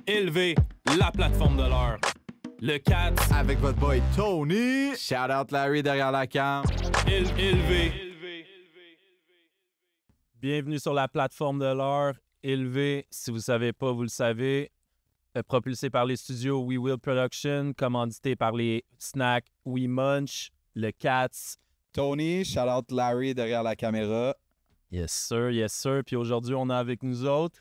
Élevé, la plateforme de l'heure. Le 4 avec votre boy Tony. Shout out Larry derrière la cam. Élevé. Bienvenue sur la plateforme de l'heure. Élevé, si vous ne savez pas, vous le savez. Propulsé par les studios We Will Production, commandité par les snacks We Munch, le Cats. Tony, shout out Larry derrière la caméra. Yes sir, yes sir. Puis aujourd'hui, on a avec nous autres...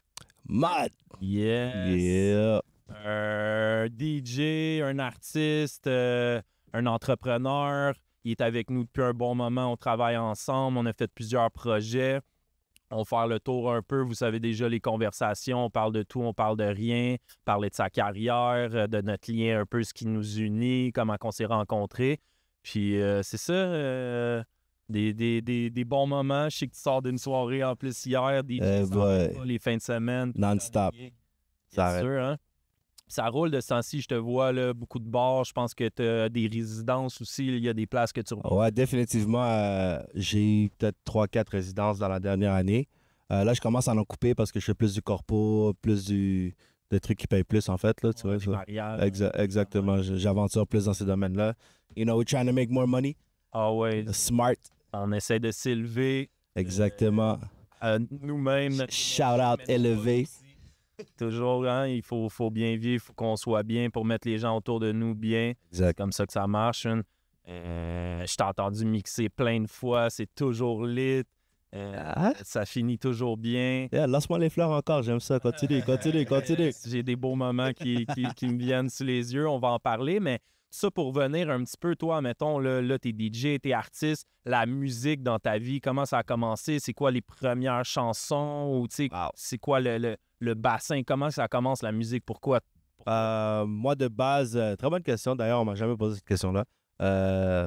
Matt. Yes. Yeah. Un DJ, un artiste, un entrepreneur. Il est avec nous depuis un bon moment. On travaille ensemble. On a fait plusieurs projets. On va faire le tour un peu. Vous savez déjà les conversations. On parle de tout, on parle de rien. Parler de sa carrière, de notre lien un peu, ce qui nous unit, comment on s'est rencontrés. Puis c'est ça, des bons moments. Je sais que tu sors d'une soirée en plus hier, les fins de semaine. Non-stop. C'est sûr, hein? Ça roule de ce temps-ci, je te vois, là, beaucoup de bars. Je pense que tu as des résidences aussi. Il y a des places que tu... Ouais, définitivement. J'ai peut-être 3-4 résidences dans la dernière année. Là, je commence à en couper parce que je fais plus du corpo, plus des trucs qui payent plus, en fait. Là, tu vois, ça. Mariage. Exactement. J'aventure plus dans ces domaines-là. You know, we're trying to make more money. Ah ouais. Smart. On essaie de s'élever. Exactement. Nous-mêmes. Shout out élevé. Toujours, hein, il faut bien vivre, il faut qu'on soit bien pour mettre les gens autour de nous bien. Exact. C'est comme ça que ça marche. Hein. Je t'ai entendu mixer plein de fois, c'est toujours lit. Ça finit toujours bien. Yeah, lance-moi les fleurs encore, j'aime ça. Continue. J'ai des beaux moments qui me viennent sous les yeux, on va en parler, mais ça pour venir un petit peu, toi, mettons, là t'es DJ, t'es artiste, la musique dans ta vie, comment ça a commencé? C'est quoi les premières chansons? Ou c'est quoi le bassin? Comment ça commence la musique? Pourquoi? Moi, de base, très bonne question. D'ailleurs, on m'a jamais posé cette question-là.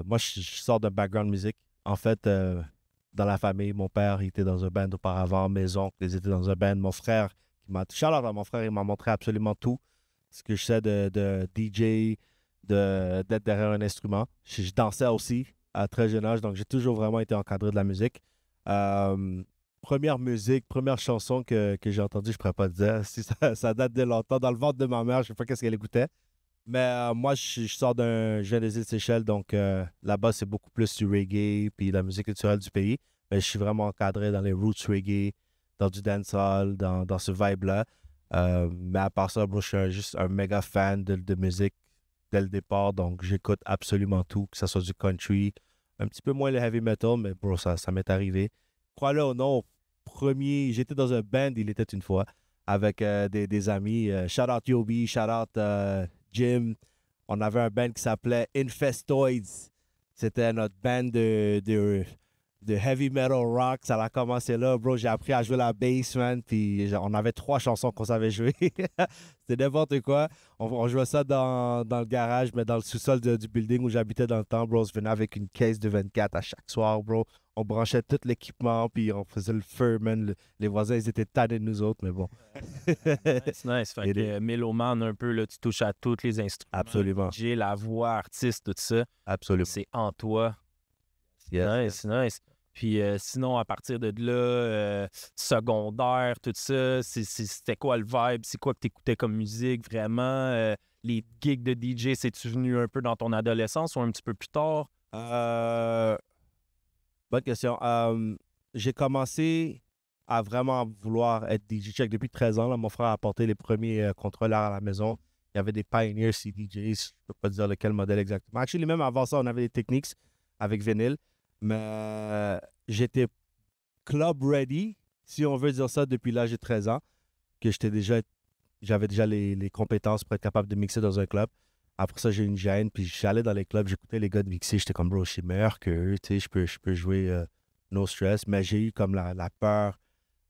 Moi, je sors d'un background musique. En fait, dans la famille, mon père il était dans un band auparavant, mes oncles ils étaient dans un band. Mon frère, shout-out à mon frère, il m'a montré absolument tout. Ce que je sais de DJ, d'être derrière un instrument. Je dansais aussi à très jeune âge, donc j'ai toujours vraiment été encadré de la musique. Première chanson que j'ai entendue, je ne pourrais pas te dire. Si ça date de longtemps. Dans le ventre de ma mère, je ne sais pas qu'est-ce qu'elle écoutait. Mais moi, je viens des Îles-Seychelles, donc là-bas, c'est beaucoup plus du reggae puis la musique culturelle du pays. Mais je suis vraiment encadré dans les roots reggae, dans du dancehall, dans ce vibe-là. Mais à part ça, bro, je suis juste un méga fan de musique dès le départ, donc j'écoute absolument tout, que ce soit du country, un petit peu moins le heavy metal, mais bro, ça m'est arrivé. Crois-le ou non, j'étais dans un band, il était une fois, avec des amis. Shout out Yobi, shout out Jim. On avait un band qui s'appelait Infestoids. C'était notre band de heavy metal rock. Ça a commencé là, bro. J'ai appris à jouer la bass, man. Puis on avait 3 chansons qu'on savait jouer. C'était n'importe quoi. On jouait ça dans le garage, mais dans le sous-sol du building où j'habitais dans le temps, bro. On se venait avec une caisse de 24 à chaque soir, bro. On branchait tout l'équipement, puis on faisait le feu, man. Les voisins, ils étaient tannés de nous autres, mais bon. C'est nice. Fait que mélomane un peu, là, tu touches à tous les instruments. Absolument. J'ai la voix, artiste, tout ça. Absolument. C'est en toi. Yes. Nice. Puis sinon, à partir de là, secondaire, tout ça, c'était quoi le vibe? C'est quoi que tu écoutais comme musique, vraiment? Les gigs de DJ, c'est-tu venu un peu dans ton adolescence ou un petit peu plus tard? Bonne question. J'ai commencé à vraiment vouloir être DJ check depuis 13 ans. Là, mon frère a apporté les premiers contrôleurs à la maison. Il y avait des Pioneer CDJs, je ne peux pas dire lequel modèle exactement. Actually, même avant ça, on avait des Technics avec vinyle. Mais j'étais club ready, si on veut dire ça, depuis l'âge de 13 ans, que j'avais déjà les compétences pour être capable de mixer dans un club. Après ça, j'ai eu une gêne, puis j'allais dans les clubs, j'écoutais les gars de mixer, j'étais comme, bro, je suis meilleur qu'eux, tu sais, je peux jouer no stress, mais j'ai eu comme la peur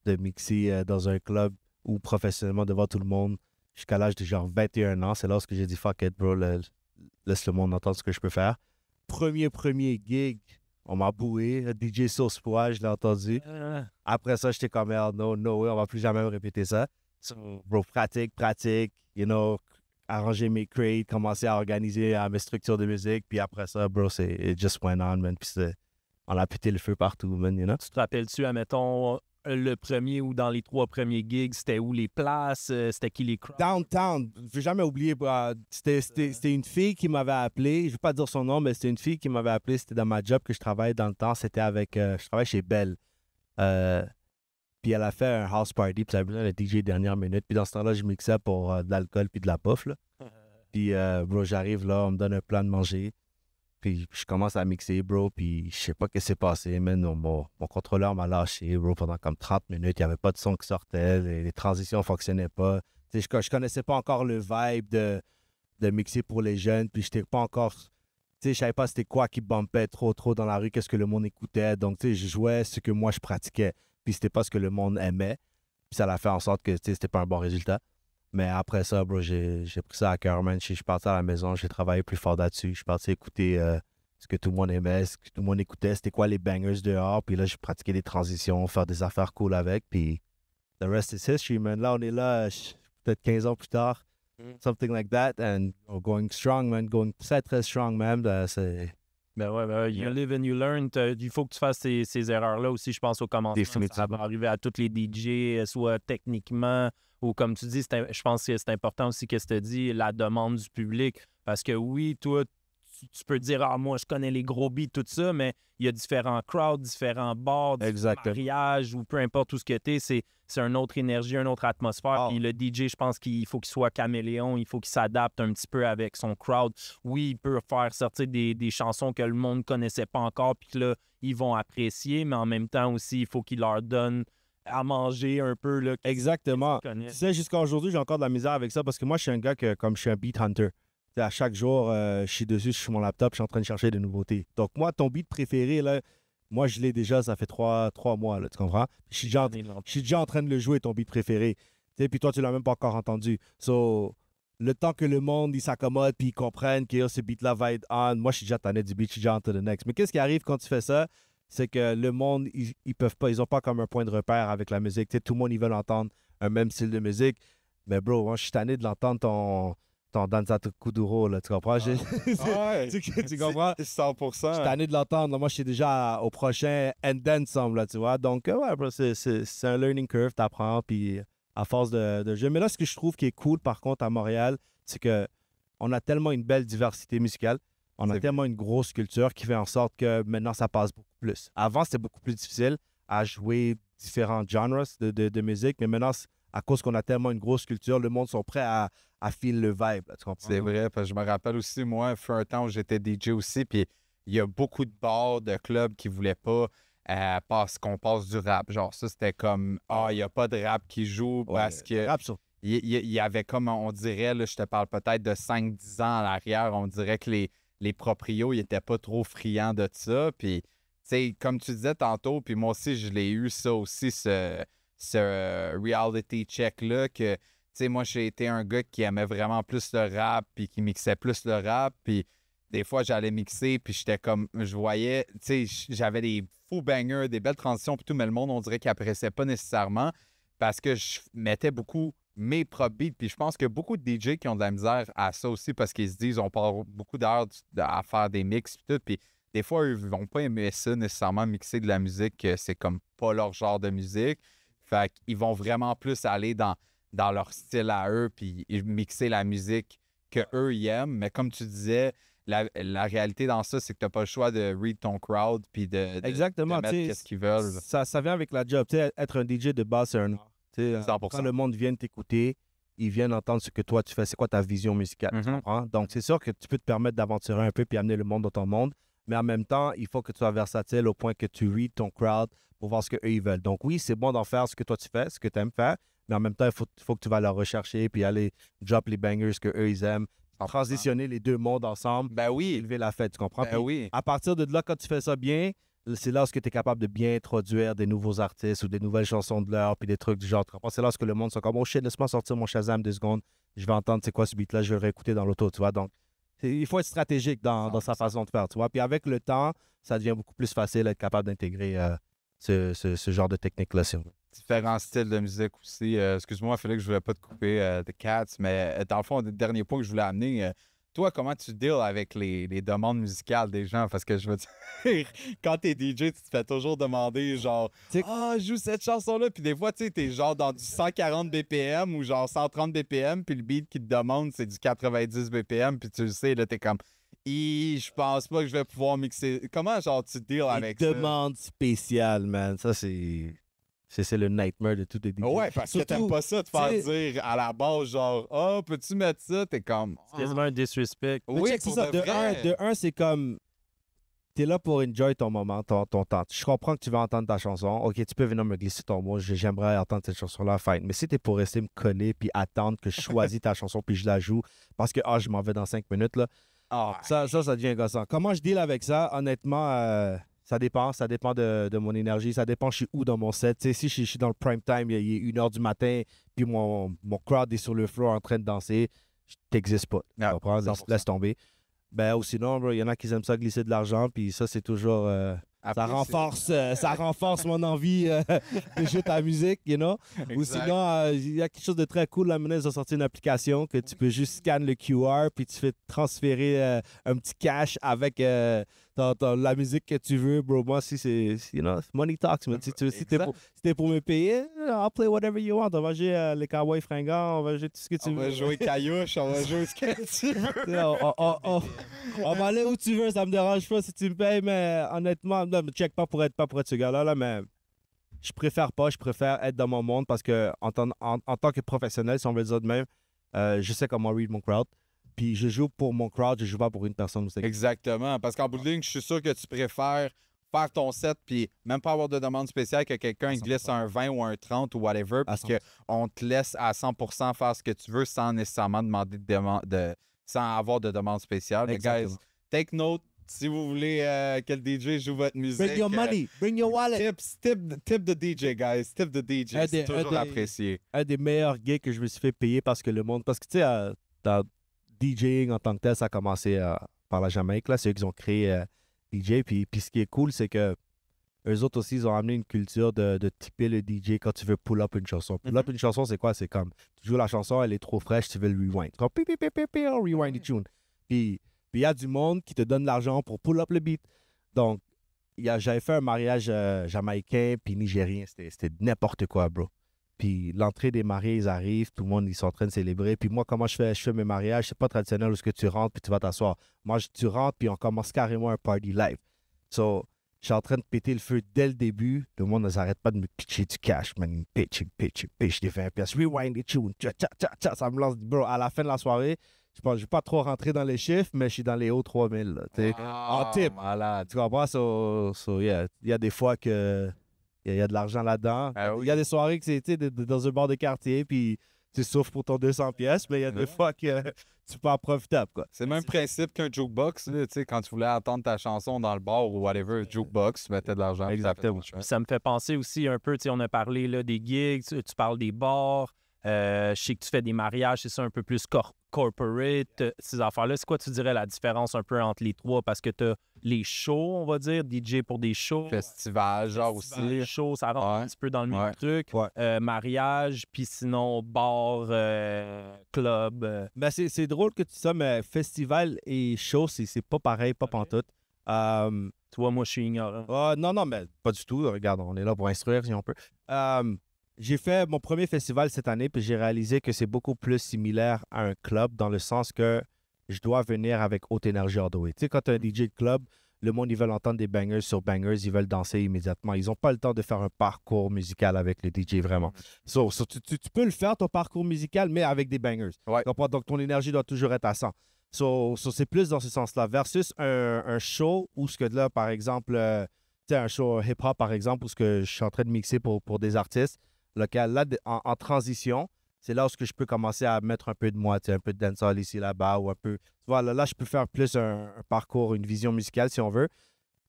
de mixer dans un club ou professionnellement devant tout le monde jusqu'à l'âge de genre 21 ans. C'est là que j'ai dit, fuck it, bro, laisse le monde entendre ce que je peux faire. Premier gig, on m'a boué, DJ Sauce Pois, je l'ai entendu. Après ça, j'étais comme, no way, on va plus jamais me répéter ça. So, bro, pratique, you know, arranger mes crates, commencer à organiser mes structures de musique, puis après ça, bro, it just went on, man. Puis on a pété le feu partout, man, you know? Tu te rappelles-tu, admettons, le premier ou dans les 3 premiers gigs? C'était où les places? C'était qui les crowds? Downtown, je vais jamais oublier. C'était une fille qui m'avait appelé. Je vais pas dire son nom, mais c'était une fille qui m'avait appelé. C'était dans ma job que je travaillais dans le temps. C'était avec... je travaillais chez Bell. Puis elle a fait un house party. Puis ça avait le DJ dernière minute. Puis dans ce temps-là, je mixais pour de l'alcool puis de la puff, là. Puis, bro, j'arrive là, on me donne un plan de manger. Puis je commence à mixer, bro. Puis je sais pas ce qui s'est passé, mais non, mon contrôleur m'a lâché, bro, pendant comme 30 minutes. Il n'y avait pas de son qui sortait. Les transitions ne fonctionnaient pas. Tu sais, je connaissais pas encore le vibe de mixer pour les jeunes. Puis j'étais pas encore... Tu sais, je savais pas c'était quoi qui bumpait trop dans la rue, qu'est-ce que le monde écoutait. Donc, tu sais, je jouais ce que moi je pratiquais. Puis c'était pas ce que le monde aimait. Puis ça l'a fait en sorte que, tu sais, c'était pas un bon résultat. Mais après ça, bro, j'ai pris ça à cœur, man. Je suis parti à la maison, j'ai travaillé plus fort là-dessus. Je suis parti écouter ce que tout le monde aimait, ce que tout le monde écoutait. C'était quoi les bangers dehors. Puis là, j'ai pratiqué des transitions, faire des affaires cool avec. Puis the rest is history, man. Là, on est là, peut-être 15 ans plus tard. Something like that. And going strong, man. Going très, très strong, man. C'est... Ben ouais, you live and you learn. Il faut que tu fasses ces erreurs-là aussi, je pense, au commencement. Ça va arriver à tous les DJ, soit techniquement ou comme tu dis, je pense que c'est important aussi que tu te dis la demande du public. Parce que oui, toi, tu peux dire, moi, je connais les gros beats, tout ça, mais il y a différents crowds, différents bars, différents mariages ou peu importe où ce que tu es, c'est une autre énergie, une autre atmosphère. Puis le DJ, je pense qu'il faut qu'il soit caméléon, il faut qu'il s'adapte un petit peu avec son crowd. Oui, il peut faire sortir des chansons que le monde ne connaissait pas encore, puis que là, ils vont apprécier, mais en même temps aussi, il faut qu'il leur donne à manger un peu. Là, exactement. Tu sais, jusqu'à aujourd'hui, j'ai encore de la misère avec ça parce que moi, je suis un gars comme je suis un beat hunter. T'sais, à chaque jour, je suis dessus, je suis sur mon laptop, je suis en train de chercher des nouveautés. Donc, moi, ton beat préféré, là, moi, je l'ai déjà, ça fait 3 mois, là, tu comprends? Je suis déjà en train de le jouer, ton beat préféré. Puis toi, tu l'as même pas encore entendu. So, le temps que le monde, il s'accommode puis ils comprennent que ce beat-là va être on, moi, je suis déjà tanné du beat, je suis déjà on to the next. Mais qu'est-ce qui arrive quand tu fais ça? C'est que le monde, ils peuvent pas, ils ont pas comme un point de repère avec la musique. T'sais, tout le monde, ils veulent entendre un même style de musique. Mais bro, moi, je suis tanné de l'entendre ton Danza Kuduro, là, tu comprends? tu comprends? 100%. Je suis tanné de l'entendre. Moi, je suis déjà au prochain And Then Some, là, tu vois? Donc, ouais, bro, c'est un learning curve, t'apprends, puis à force de jeu. Mais là, ce que je trouve qui est cool, par contre, à Montréal, c'est que on a tellement une belle diversité musicale. On a tellement une grosse culture qui fait en sorte que maintenant, ça passe beaucoup plus. Avant, c'était beaucoup plus difficile à jouer différents genres de musique, mais maintenant, à cause qu'on a tellement une grosse culture, le monde sont prêts à feel le vibe. Là, tu comprends? C'est vrai, parce que je me rappelle aussi, moi, il fut un temps où j'étais DJ aussi, puis il y a beaucoup de bars, de clubs qui ne voulaient pas qu'on passe du rap. Genre, ça, c'était comme, il n'y a pas de rap qui joue parce que... Rap, ça. Il y avait comme, on dirait, là, je te parle peut-être de 5-10 ans à l'arrière, on dirait que les proprios, ils n'étaient pas trop friands de ça. Puis, tu sais, comme tu disais tantôt, puis moi aussi, je l'ai eu ça aussi, ce reality check-là, que, tu sais, moi, j'ai été un gars qui aimait vraiment plus le rap, puis qui mixait plus le rap, puis des fois, j'allais mixer, puis j'étais comme, je voyais, tu sais, j'avais des faux bangers, des belles transitions, puis tout, mais le monde, on dirait qu'il appréciait pas nécessairement, parce que je mettais beaucoup mes propres beats. Puis je pense que beaucoup de DJ qui ont de la misère à ça aussi parce qu'ils se disent on part beaucoup d'heures à faire des mix puis tout. Puis des fois, ils vont pas aimer ça nécessairement, mixer de la musique, que c'est comme pas leur genre de musique. Fait qu'ils vont vraiment plus aller dans leur style à eux puis mixer la musique qu'eux ils aiment. Mais comme tu disais, la réalité dans ça, c'est que tu n'as pas le choix de read ton crowd puis de mettre qu'est-ce qu'ils veulent. Ça vient avec la job. T'sais, être un DJ de base, c'est un art. Quand le monde vient t'écouter, ils viennent entendre ce que toi tu fais, c'est quoi ta vision musicale. Tu comprends? Donc, c'est sûr que tu peux te permettre d'aventurer un peu puis amener le monde dans ton monde, mais en même temps, il faut que tu sois versatile au point que tu read ton crowd pour voir ce qu'eux ils veulent. Donc, oui, c'est bon d'en faire ce que toi tu fais, ce que tu aimes faire, mais en même temps, il faut que tu vas leur rechercher puis aller drop les bangers que eux ils aiment, transitionner les deux mondes ensemble, élever la fête, tu comprends? Puis, à partir de là, quand tu fais ça bien, c'est là où tu es capable de bien introduire des nouveaux artistes ou des nouvelles chansons de l'heure puis des trucs du genre. C'est là où le monde sont comme « Oh shit, laisse-moi sortir mon Shazam 2 secondes. Je vais entendre c'est quoi ce beat-là, je vais le réécouter dans l'auto. » Tu vois? Donc, il faut être stratégique dans sa façon de faire. Tu vois? Puis avec le temps, ça devient beaucoup plus facile d'être capable d'intégrer ce genre de technique-là. Différents styles de musique aussi. Excuse-moi, Félix, je voulais pas te couper The Cats, mais dans le fond, le dernier point que je voulais amener, toi, comment tu deals avec les demandes musicales des gens? Parce que je veux dire, quand t'es DJ, tu te fais toujours demander genre T'sais- ah, joue cette chanson-là. Puis des fois, tu sais, t'es genre dans du 140 BPM ou genre 130 BPM, puis le beat qui te demande, c'est du 90 BPM, puis tu le sais, là, t'es comme je pense pas que je vais pouvoir mixer. Comment genre tu deals avec ça? Demande spéciale, man. Ça, c'est le nightmare de tous les DJ. Ouais, parce que t'aimes Surtout, pas ça, te faire t'sais- dire à la base, genre, ah, peux-tu mettre ça? T'es comme. C'est quasiment un disrespect. Mais Oui, check, c'est pour ça. de vrai. De un, c'est comme. T'es là pour enjoy ton moment, ton temps. Je comprends que tu veux entendre ta chanson. OK, tu peux venir me glisser ton mot. J'aimerais entendre cette chanson-là, fine. Mais si t'es pour rester me coller puis attendre que je choisis ta chanson puis je la joue parce que je m'en vais dans 5 minutes, là, Ah, ça devient gossant. Comment je deal avec ça? Honnêtement, ça dépend. Ça dépend de mon énergie. Ça dépend je suis où dans mon set. Tu sais, si je suis dans le prime time, il est 1h du matin, puis mon crowd est sur le floor en train de danser, je t'existe pas. Tu Ah, comprends? 100%. Laisse tomber. Ben, ou sinon, bro, il y en a qui aiment ça glisser de l'argent, puis ça, c'est toujours... après, ça renforce mon envie de jouer ta musique, you know? Ou Exact. sinon, il y a quelque chose de très cool. La menace a sorti une application que tu peux juste scanner le QR, puis tu fais transférer un petit cash avec la musique que tu veux, bro. Moi, si c'est, you know, money talks, man. Si t'es pour me payer, I'll play whatever you want. On va jouer les cowboys fringants, on va jouer tout ce que tu On veux. va jouer caillouche, on va jouer ce que tu veux. Tu sais, on va aller où tu veux, ça me dérange pas si tu me payes, mais honnêtement, non, me check pas pour être ce gars-là, là, mais je préfère être dans mon monde parce que en tant que professionnel, si on veut le dire de même, je sais comment read mon crowd. Puis je joue pour mon crowd, je joue pas pour une personne. Exactement. Parce qu'en bout de ligne, je suis sûr que tu préfères faire ton set puis même pas avoir de demande spéciale que quelqu'un glisse un 20 ou un 30 ou whatever, À puis qu'on te laisse à 100% faire ce que tu veux sans nécessairement demander sans avoir de demande spéciale. Mais guys, Exactement. take note. Si vous voulez que le DJ joue votre musique. Bring your money, bring your wallet. Tip de DJ, guys. Tip de DJ. Un C'est des- un toujours des- apprécié. Un des meilleurs gigs que je me suis fait payer parce que le monde. Parce que tu sais, dans DJing en tant que tel, ça a commencé par la Jamaïque. Là, c'est eux qui ont créé DJ. Puis ce qui est cool, c'est que eux autres aussi, ils ont amené une culture de typer le DJ quand tu veux pull up une chanson. Pull up une chanson, c'est quoi? C'est comme, tu joues la chanson, elle est trop fraîche, tu veux le rewind. Comme, on rewind the tune. Puis il y a du monde qui te donne de l'argent pour pull up le beat. Donc, j'avais fait un mariage jamaïcain puis nigérien. C'était n'importe quoi, bro. Puis l'entrée des mariés, ils arrivent, tout le monde, ils sont en train de célébrer. Puis moi, comment je fais mes mariages, c'est pas traditionnel où ce que tu rentres puis tu vas t'asseoir. Moi, tu rentres puis on commence carrément un party live. So, je suis en train de péter le feu dès le début. Le monde ne s'arrête pas de me pitcher du cash, man. Pitch des 20 pièces. Rewind les tunes. Ça me lance, bro. À la fin de la soirée, je ne vais pas trop rentrer dans les chiffres, mais je suis dans les hauts 3000. Là, en tip. Malade. Tu comprends? Yeah. Il y a des fois que il y a de l'argent là-dedans. Ah oui. Il y a des soirées que c'est dans un bar de quartier, puis tu souffres pour ton 200 pièces, mais il y a des fois que tu peux en profiter, quoi. C'est le même principe qu'un jukebox. Là, tu sais, quand tu voulais entendre ta chanson dans le bar ou whatever, jukebox, tu mettais de l'argent. puis ça fait Exactement. ton choix. Ça me fait penser aussi un peu, tu sais, on a parlé là, des gigs, tu parles des bars, je sais que tu fais des mariages, c'est ça un peu plus corporate, ces affaires-là. C'est quoi, tu dirais, la différence un peu entre les trois? Parce que tu as les shows, on va dire, DJ pour des shows. Festival, genre Les aussi. shows, ça rentre Ouais. un petit peu dans le même Ouais. truc. Ouais. Mariage, puis sinon, bar, club. Ben, c'est drôle que tu dis ça, mais festival et show, c'est pas pareil, pas pantoute. Tu vois, moi, je suis ignorant. Non, mais pas du tout. Regarde, on est là pour instruire si on peut. J'ai fait mon premier festival cette année, puis j'ai réalisé que c'est beaucoup plus similaire à un club dans le sens que je dois venir avec haute énergie all the way. Tu sais, quand tu as un DJ de club, le monde, ils veulent entendre des bangers sur bangers, ils veulent danser immédiatement. Ils n'ont pas le temps de faire un parcours musical avec le DJ, vraiment. So, tu peux le faire, ton parcours musical, mais avec des bangers. Ouais. Tu comprends? Donc, ton énergie doit toujours être à 100. So, c'est plus dans ce sens-là. Versus un show où ce que là, par exemple, tu sais, un show hip-hop, par exemple, où ce que je suis en train de mixer pour des artistes locaux, là, en transition, c'est là où ce que je peux commencer à mettre un peu de moi, tu sais, un peu de dancehall ici, là-bas, ou un peu... Tu vois, là, je peux faire plus un parcours, une vision musicale, si on veut,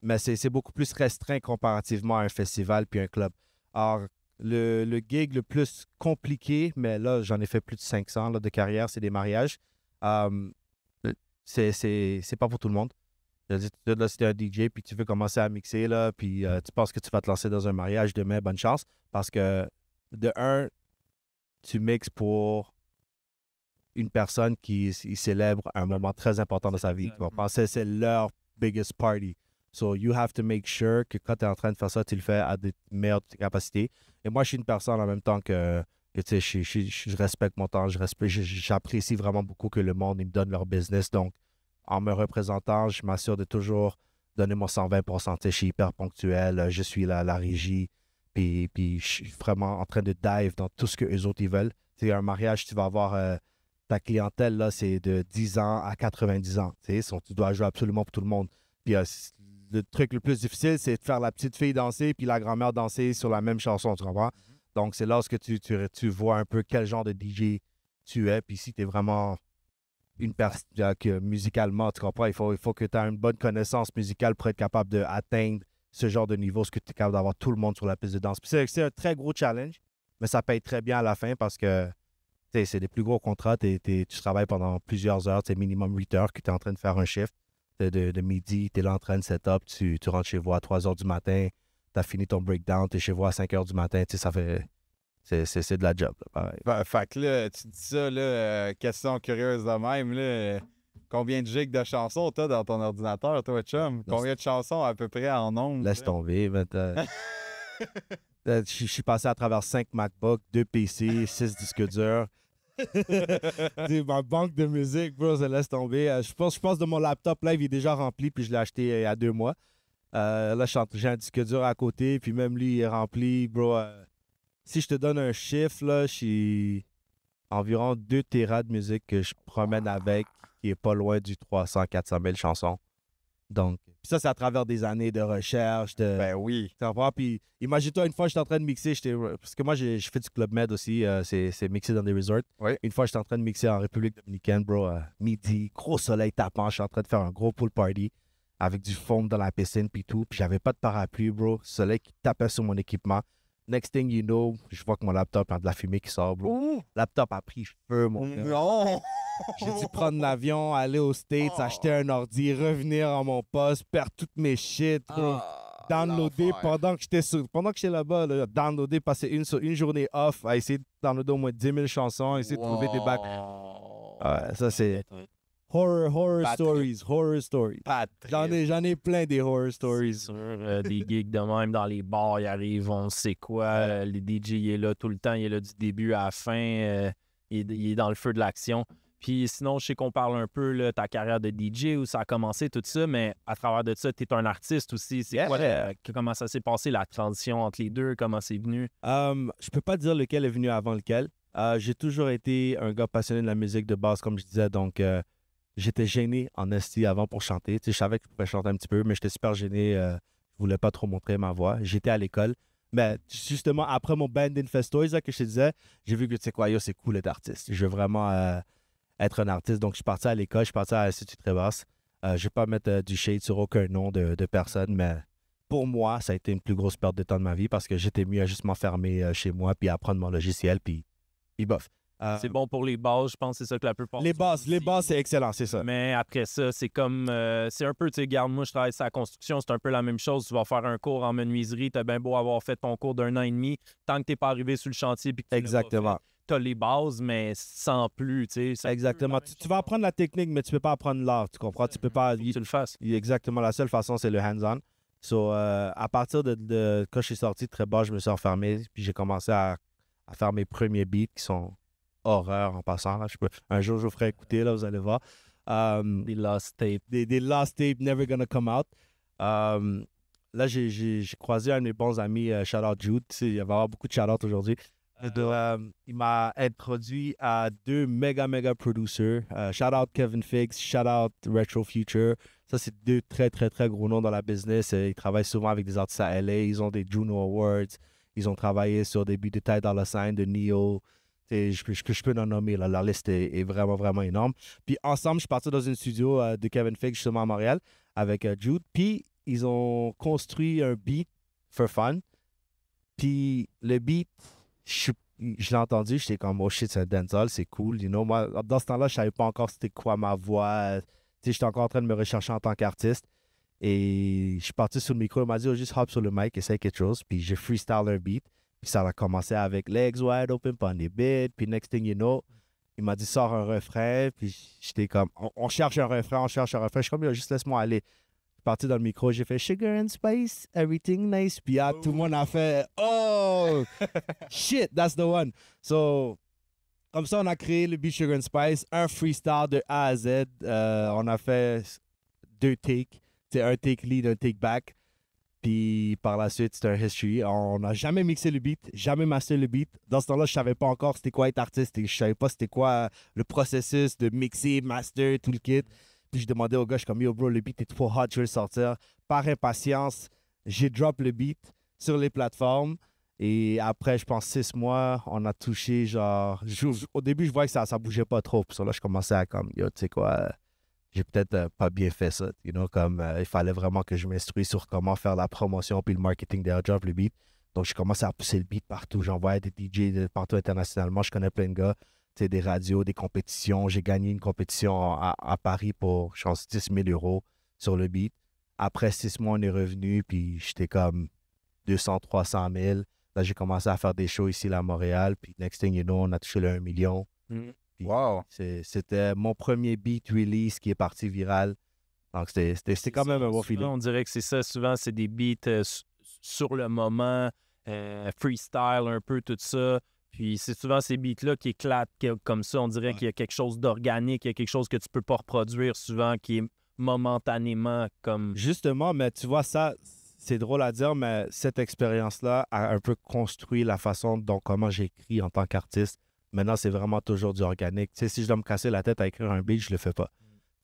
mais c'est beaucoup plus restreint comparativement à un festival puis un club. Alors, le gig le plus compliqué, mais là, j'en ai fait plus de 500 là, de carrière, c'est des mariages. C'est pas pour tout le monde. Je veux dire, là, si t'es un DJ puis tu veux commencer à mixer, là, puis tu penses que tu vas te lancer dans un mariage demain, bonne chance. Parce que, de un, tu mixes pour une personne qui il célèbre un moment très important de sa vie. Tu comprends? C'est leur biggest party. So, you have to make sure que quand tu es en train de faire ça, tu le fais à des meilleures capacités. Et moi, je suis une personne en même temps que tu sais, je respecte mon temps, j'apprécie vraiment beaucoup que le monde il me donne leur business. Donc, en me représentant, je m'assure de toujours donner mon 120%. Tu sais, je suis hyper ponctuel, je suis la régie, puis je suis vraiment en train de dive dans tout ce que eux autres ils veulent. Tu sais, un mariage, tu vas avoir ta clientèle, là, c'est de 10 ans à 90 ans. Tu sais, tu dois jouer absolument pour tout le monde. Puis le truc le plus difficile, c'est de faire la petite fille danser puis la grand-mère danser sur la même chanson, tu comprends? Donc, c'est lorsque tu vois un peu quel genre de DJ tu es. Puis si tu es vraiment une personne que musicalement, tu comprends, il faut que tu aies une bonne connaissance musicale pour être capable d'atteindre ce genre de niveau, ce que tu es capable d'avoir tout le monde sur la piste de danse. Puis c'est un très gros challenge, mais ça paye très bien à la fin parce que c'est des plus gros contrats. Tu travailles pendant plusieurs heures, c'est minimum 8 heures que tu es en train de faire un shift. De midi, tu es là en train de set up, tu rentres chez vous à 3 heures du matin, tu as fini ton breakdown, tu es chez vous à 5 heures du matin, tu sais, ça fait... C'est de la job, là, pareil. Fait que là, tu dis ça, là, question curieuse de même, là, combien de gigs de chansons t'as dans ton ordinateur, toi, chum? Combien de chansons à peu près en nombre? Laisse tomber, je suis passé à travers 5 MacBooks, 2 PC, 6 disques durs. Ma banque de musique, bro, ça laisse tomber. Je pense de mon laptop, là, il est déjà rempli, puis je l'ai acheté il y a 2 mois. Là, j'ai un disque dur à côté, puis même lui, il est rempli, bro. Si je te donne un chiffre, là, je suis environ 2 téras de musique que je promène avec, qui est pas loin du 300-400 000 chansons. Donc, puis ça, c'est à travers des années de recherche. Ben oui. Tu comprends? Puis imagine-toi, une fois, j'étais en train de mixer, parce que moi, je fais du Club Med aussi, c'est mixé dans des resorts. Oui. Une fois, j'étais en train de mixer en République dominicaine, bro, midi, gros soleil tapant, je suis en train de faire un gros pool party avec du foam dans la piscine, puis tout. Puis j'avais pas de parapluie, bro, soleil qui tapait sur mon équipement. Next thing you know, je vois que mon laptop a de la fumée qui sort, bro. Ouh. Laptop a pris feu, mon gars. Non! J'ai dû prendre l'avion, aller aux States, acheter un ordi, revenir à mon poste, perdre toutes mes shit, bro. Downloader pendant que j'étais là-bas, là, downloader, passer une journée off, à essayer de downloader au moins 10 000 chansons, essayer de trouver des bacs. Ouais, ça c'est horror stories. J'en ai plein des horror stories. Sur des gigs de même dans les bars, ils arrivent, on sait quoi. Le DJ, il est là tout le temps, il est là du début à la fin. Il est dans le feu de l'action. Puis sinon, je sais qu'on parle un peu de ta carrière de DJ, où ça a commencé, tout ça, mais à travers de ça, tu es un artiste aussi. C'est quoi, comment ça s'est passé, la transition entre les deux? Comment c'est venu? Je peux pas dire lequel est venu avant lequel. J'ai toujours été un gars passionné de la musique de base, comme je disais, donc j'étais gêné en esti avant pour chanter. Tu sais, je savais que je pouvais chanter un petit peu, mais j'étais super gêné. Je voulais pas trop montrer ma voix. J'étais à l'école. Mais justement, après mon Band in Festoys, là, que je te disais, j'ai vu que, tu sais quoi, c'est cool d'être artiste. Je veux vraiment être un artiste. Donc, je suis parti à l'école, je suis parti à l'Institut Trébas. Je ne vais pas mettre du shade sur aucun nom de personne, mais pour moi, ça a été une plus grosse perte de temps de ma vie parce que j'étais mieux à juste m'enfermer chez moi puis apprendre mon logiciel, puis bof. C'est bon pour les bases, je pense que c'est ça que la plupart... Les bases, c'est excellent, c'est ça. Mais après ça, c'est comme... c'est un peu, tu sais, regarde, moi, je travaille sur la construction, c'est un peu la même chose. Tu vas faire un cours en menuiserie, t'as bien beau avoir fait ton cours d'1 an et demi, tant que t'es pas arrivé sur le chantier puis que tu Exactement. T'as les bases, mais sans plus, tu sais. Exactement. Tu vas apprendre la technique, mais tu peux pas apprendre l'art, tu comprends? Tu peux pas... Tu le fasses. Exactement. La seule façon, c'est le hands-on. So, à partir de quand je suis sorti de très bas, je me suis enfermé, puis j'ai commencé à faire mes premiers beats qui sont horreur en passant. Là. Un jour, je vous ferai écouter, là, vous allez voir. Des lost tapes. Des lost tapes, never gonna come out. Là, j'ai croisé un de mes bons amis, shout-out Jude. Il va y avoir beaucoup de shout-out aujourd'hui. Il m'a introduit à 2 méga producers. Shout-out Kevin Fix, shout-out Retro Future. Ça, c'est 2 très, très, très gros noms dans la business. Ils travaillent souvent avec des artistes à LA. Ils ont des Juno Awards. Ils ont travaillé sur des beats de Ty Dolla $ign, de Neo. Je peux en nommer. Là. La liste est vraiment, vraiment énorme. Puis ensemble, je suis parti dans une studio de Kevin Fix, justement à Montréal, avec Jude. Puis ils ont construit un beat for fun. Puis le beat, je l'ai entendu, j'étais comme, oh shit, c'est un dancehall, c'est cool. You know? Moi, dans ce temps-là, je savais pas encore c'était quoi ma voix. J'étais encore en train de me rechercher en tant qu'artiste. Et je suis parti sur le micro, il m'a dit, oh, juste hop sur le mic, essaye quelque chose. Puis j'ai freestyle un beat. Puis ça a commencé avec Legs Wide Open, Pandy Beat. Puis next thing you know, Il m'a dit, sors un refrain. Puis j'étais comme, on cherche un refrain. Je suis comme, yo, juste laisse-moi aller. Je suis parti dans le micro, j'ai fait Sugar and Spice, everything nice. Puis tout le monde a fait, oh, shit, that's the one. So, comme ça, on a créé le beat Sugar and Spice, un freestyle de A à Z. On a fait 2 takes. C'est un take lead, un take back. Puis par la suite, c'était un history. On n'a jamais mixé le beat, jamais masteré le beat. Dans ce temps-là, je savais pas encore c'était quoi être artiste et je savais pas c'était quoi le processus de mixer, master, tout le kit. Puis je demandais au gars, je suis comme, yo bro, le beat est trop hot, je veux le sortir. Par impatience, j'ai drop le beat sur les plateformes. Et après, je pense 6 mois, on a touché genre... Au début, je voyais que ça bougeait pas trop. Puis là, je commençais à comme, yo, tu sais quoi... j'ai peut-être pas bien fait ça, comme il fallait vraiment que je m'instruise sur comment faire la promotion puis le marketing derrière drop le beat. Donc, je commençais à pousser le beat partout. J'envoyais des DJ de partout internationalement. Je connais plein de gars, des radios, des compétitions. J'ai gagné une compétition à Paris pour, je pense, 10 000 € sur le beat. Après 6 mois, on est revenu, puis j'étais comme 200, 300 000. Là, j'ai commencé à faire des shows ici à Montréal, puis next thing you know, on a touché le 1 million. Wow! C'était mon premier beat release qui est parti viral. Donc, c'était quand même un bon feeling. On dirait que c'est ça. Souvent, c'est des beats sur le moment, freestyle un peu, tout ça. Puis c'est souvent ces beats-là qui éclatent comme ça. On dirait qu'il y a quelque chose d'organique, il y a quelque chose que tu peux pas reproduire souvent, qui est momentanément comme... Justement, mais tu vois, ça, c'est drôle à dire, mais cette expérience-là a un peu construit la façon dont comment j'écris en tant qu'artiste. Maintenant, c'est vraiment toujours du organique. Tu sais, si je dois me casser la tête à écrire un beat, je le fais pas.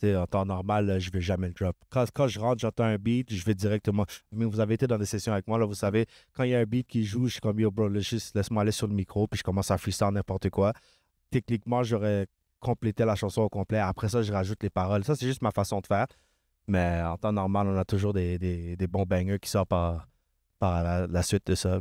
Tu sais, en temps normal, je vais jamais le drop. Quand je rentre, j'entends un beat, je vais directement... Mais vous avez été dans des sessions avec moi, là, vous savez, quand il y a un beat qui joue, je suis comme, yo, bro, là, juste laisse-moi aller sur le micro, puis je commence à freestyle n'importe quoi. Techniquement, j'aurais complété la chanson au complet. Après ça, je rajoute les paroles. Ça, c'est juste ma façon de faire. Mais en temps normal, on a toujours des bons bangers qui sortent par la suite de ça.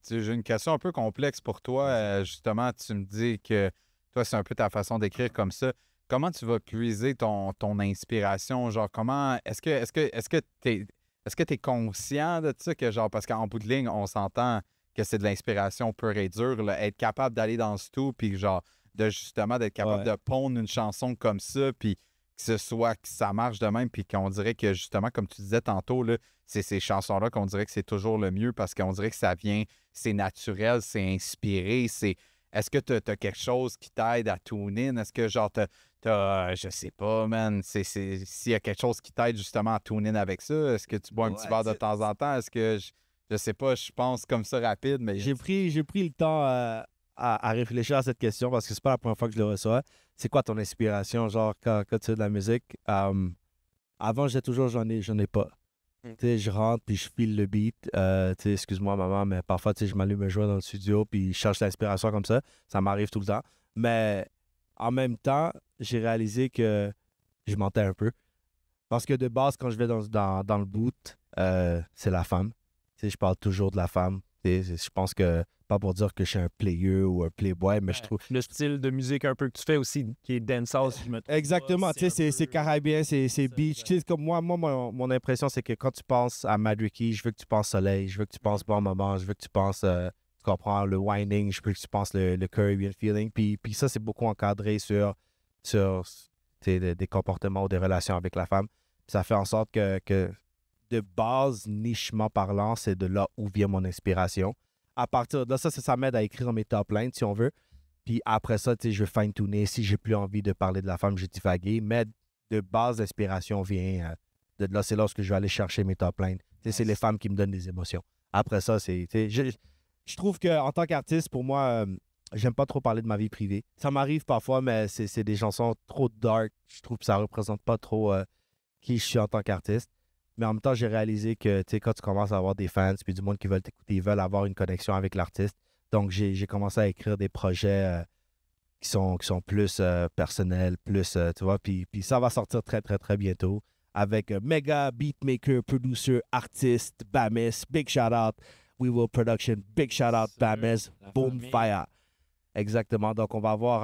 J'ai une question un peu complexe pour toi. Justement, tu me dis que toi, c'est un peu ta façon d'écrire comme ça. Comment tu vas puiser ton inspiration? Genre, comment. Est-ce que tu es conscient de ça? Que genre, parce qu'en bout de ligne, on s'entend que c'est de l'inspiration pure et dure. Là, être capable d'aller dans ce tout, puis genre, d'être capable de pondre une chanson comme ça, puis que ça marche de même, puis qu'on dirait que justement, comme tu disais tantôt, là, c'est ces chansons-là qu'on dirait que c'est toujours le mieux parce qu'on dirait que ça vient, c'est naturel, c'est inspiré, Est-ce que tu as quelque chose qui t'aide à tune in? Est-ce que genre je sais pas, man, s'il y a quelque chose qui t'aide justement à tune in avec ça, est-ce que tu bois un petit verre de temps en temps? Est-ce que, je sais pas, je pense comme ça rapide, mais... J'ai pris le temps à réfléchir à cette question parce que c'est pas la première fois que je le reçois. C'est quoi ton inspiration, genre, quand tu fais de la musique? Avant, j'ai toujours, j'en ai pas. Tu sais, je rentre puis je file le beat. Tu sais, excuse-moi, maman, mais parfois, tu sais, je m'allume un joint dans le studio puis je cherche l'inspiration comme ça. Ça m'arrive tout le temps. Mais en même temps, j'ai réalisé que je mentais un peu. Parce que de base, quand je vais dans le boot, c'est la femme. Tu sais, je parle toujours de la femme. Tu sais, je pense que, pas pour dire que je suis un player ou un playboy, mais je trouve... Le style de musique un peu que tu fais aussi, qui est dancehall, si je me trompe. Exactement, tu sais, c'est caribien, c'est beach. Tu sais, comme moi, mon impression, c'est que quand tu penses à Mad Ricky, je veux que tu penses soleil, je veux que tu penses bon moment, je veux que tu penses, tu comprends, le winding, je veux que tu penses le Caribbean feeling. Puis ça, c'est beaucoup encadré sur des comportements ou des relations avec la femme. Puis ça fait en sorte que de base, nichement parlant, c'est de là où vient mon inspiration. À partir de là, ça m'aide à écrire mes top lines, si on veut. Puis après ça, tu sais, je vais fine-tuner. Si j'ai plus envie de parler de la femme, je divague. Mais de base, l'inspiration vient de là. C'est lorsque je vais aller chercher mes top lines. Tu sais, c'est les femmes qui me donnent des émotions. Après ça, c'est... Je trouve qu'en tant qu'artiste, pour moi, j'aime pas trop parler de ma vie privée. Ça m'arrive parfois, mais c'est des chansons trop dark. Je trouve que ça représente pas trop qui je suis en tant qu'artiste. Mais en même temps, j'ai réalisé que, tu sais, quand tu commences à avoir des fans puis du monde qui veulent t'écouter, ils veulent avoir une connexion avec l'artiste. Donc, j'ai commencé à écrire des projets qui sont plus personnels, plus, tu vois, puis ça va sortir très, très, très bientôt avec méga beatmaker, producer, artiste, Bames, big shout-out, We Will Production, big shout-out, Bames, Boom Fire. Exactement. Donc, on va voir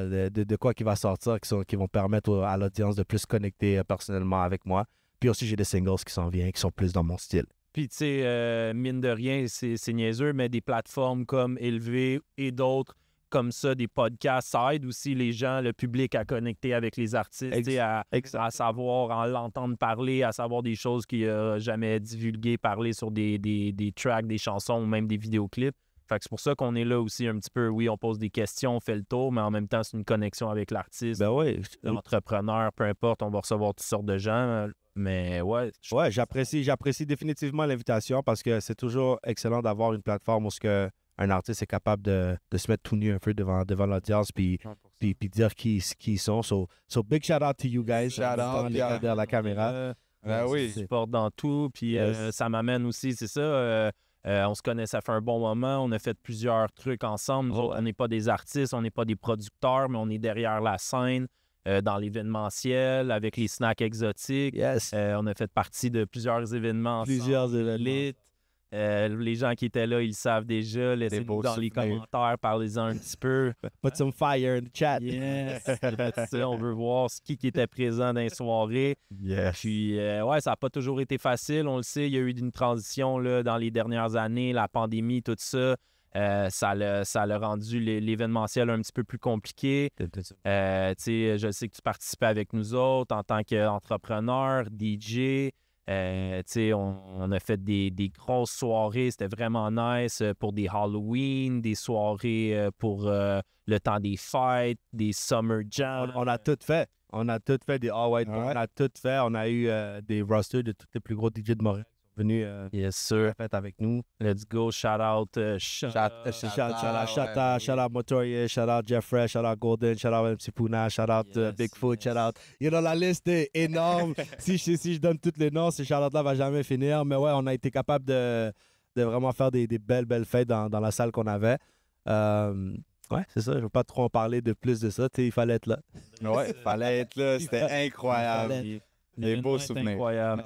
de quoi qui va sortir qui vont permettre à l'audience de plus connecter personnellement avec moi. Puis aussi, j'ai des singles qui s'en viennent, qui sont plus dans mon style. Puis, tu sais, mine de rien, c'est niaiseux, mais des plateformes comme Élevé et d'autres comme ça, des podcasts, ça aide aussi les gens, le public à connecter avec les artistes, tu sais, à savoir, à l'entendre parler, à savoir des choses qu'il n'a jamais divulguées, parler sur des tracks, des chansons ou même des vidéoclips. Fait que c'est pour ça qu'on est là aussi un petit peu. Oui, on pose des questions, on fait le tour, mais en même temps, c'est une connexion avec l'artiste, Ben ouais. l'entrepreneur, peu importe, on va recevoir toutes sortes de gens. Mais ouais. Ouais, j'apprécie définitivement l'invitation parce que c'est toujours excellent d'avoir une plateforme où un artiste est capable de se mettre tout nu un peu devant l'audience puis dire qui ils sont. So big shout out to you guys. Shout out, derrière la caméra. Ben oui. Je supporte dans tout. Puis ça m'amène aussi, c'est ça. On se connaît, ça fait un bon moment. On a fait plusieurs trucs ensemble. Nous autres, on n'est pas des artistes, on n'est pas des producteurs, mais on est derrière la scène, dans l'événementiel, avec les snacks exotiques. Yes. On a fait partie de plusieurs événements ensemble. Plusieurs événements. Les gens qui étaient là, ils le savent déjà. Laissez-nous dans les commentaires, parlez-en un petit peu. Put some fire in the chat. Yes! Ça, on veut voir qui était présent dans les soirées. Yes. Puis, ouais, ça n'a pas toujours été facile. On le sait, il y a eu une transition là, dans les dernières années, la pandémie, tout ça. Ça l'a rendu l'événementiel un petit peu plus compliqué. Je sais que tu participais avec nous autres en tant qu'entrepreneur, DJ. On a fait des grosses soirées, c'était vraiment nice pour des Halloween, des soirées pour le temps des fêtes, des Summer Jams. On a tout fait. On a tout fait des All White. Ouais. On a tout fait. On a eu des rosters de tous les plus gros DJ de Montréal qui sont venus Yes, sir. faire avec nous. Let's go. Shout out. Shout out Motorius, shout out Jeff Fresh, shout out Golden, shout out MC Puna, shout out Bigfoot, shout out. You know, la liste est énorme. si je donne tous les noms, ces shout out-là va jamais finir. Mais ouais, on a été capable de vraiment faire des belles fêtes dans la salle qu'on avait. Ouais, c'est ça. Je ne veux pas trop en parler de plus de ça. Il fallait être là. Ouais, il fallait être là. C'était incroyable. Des beaux souvenirs. Incroyable.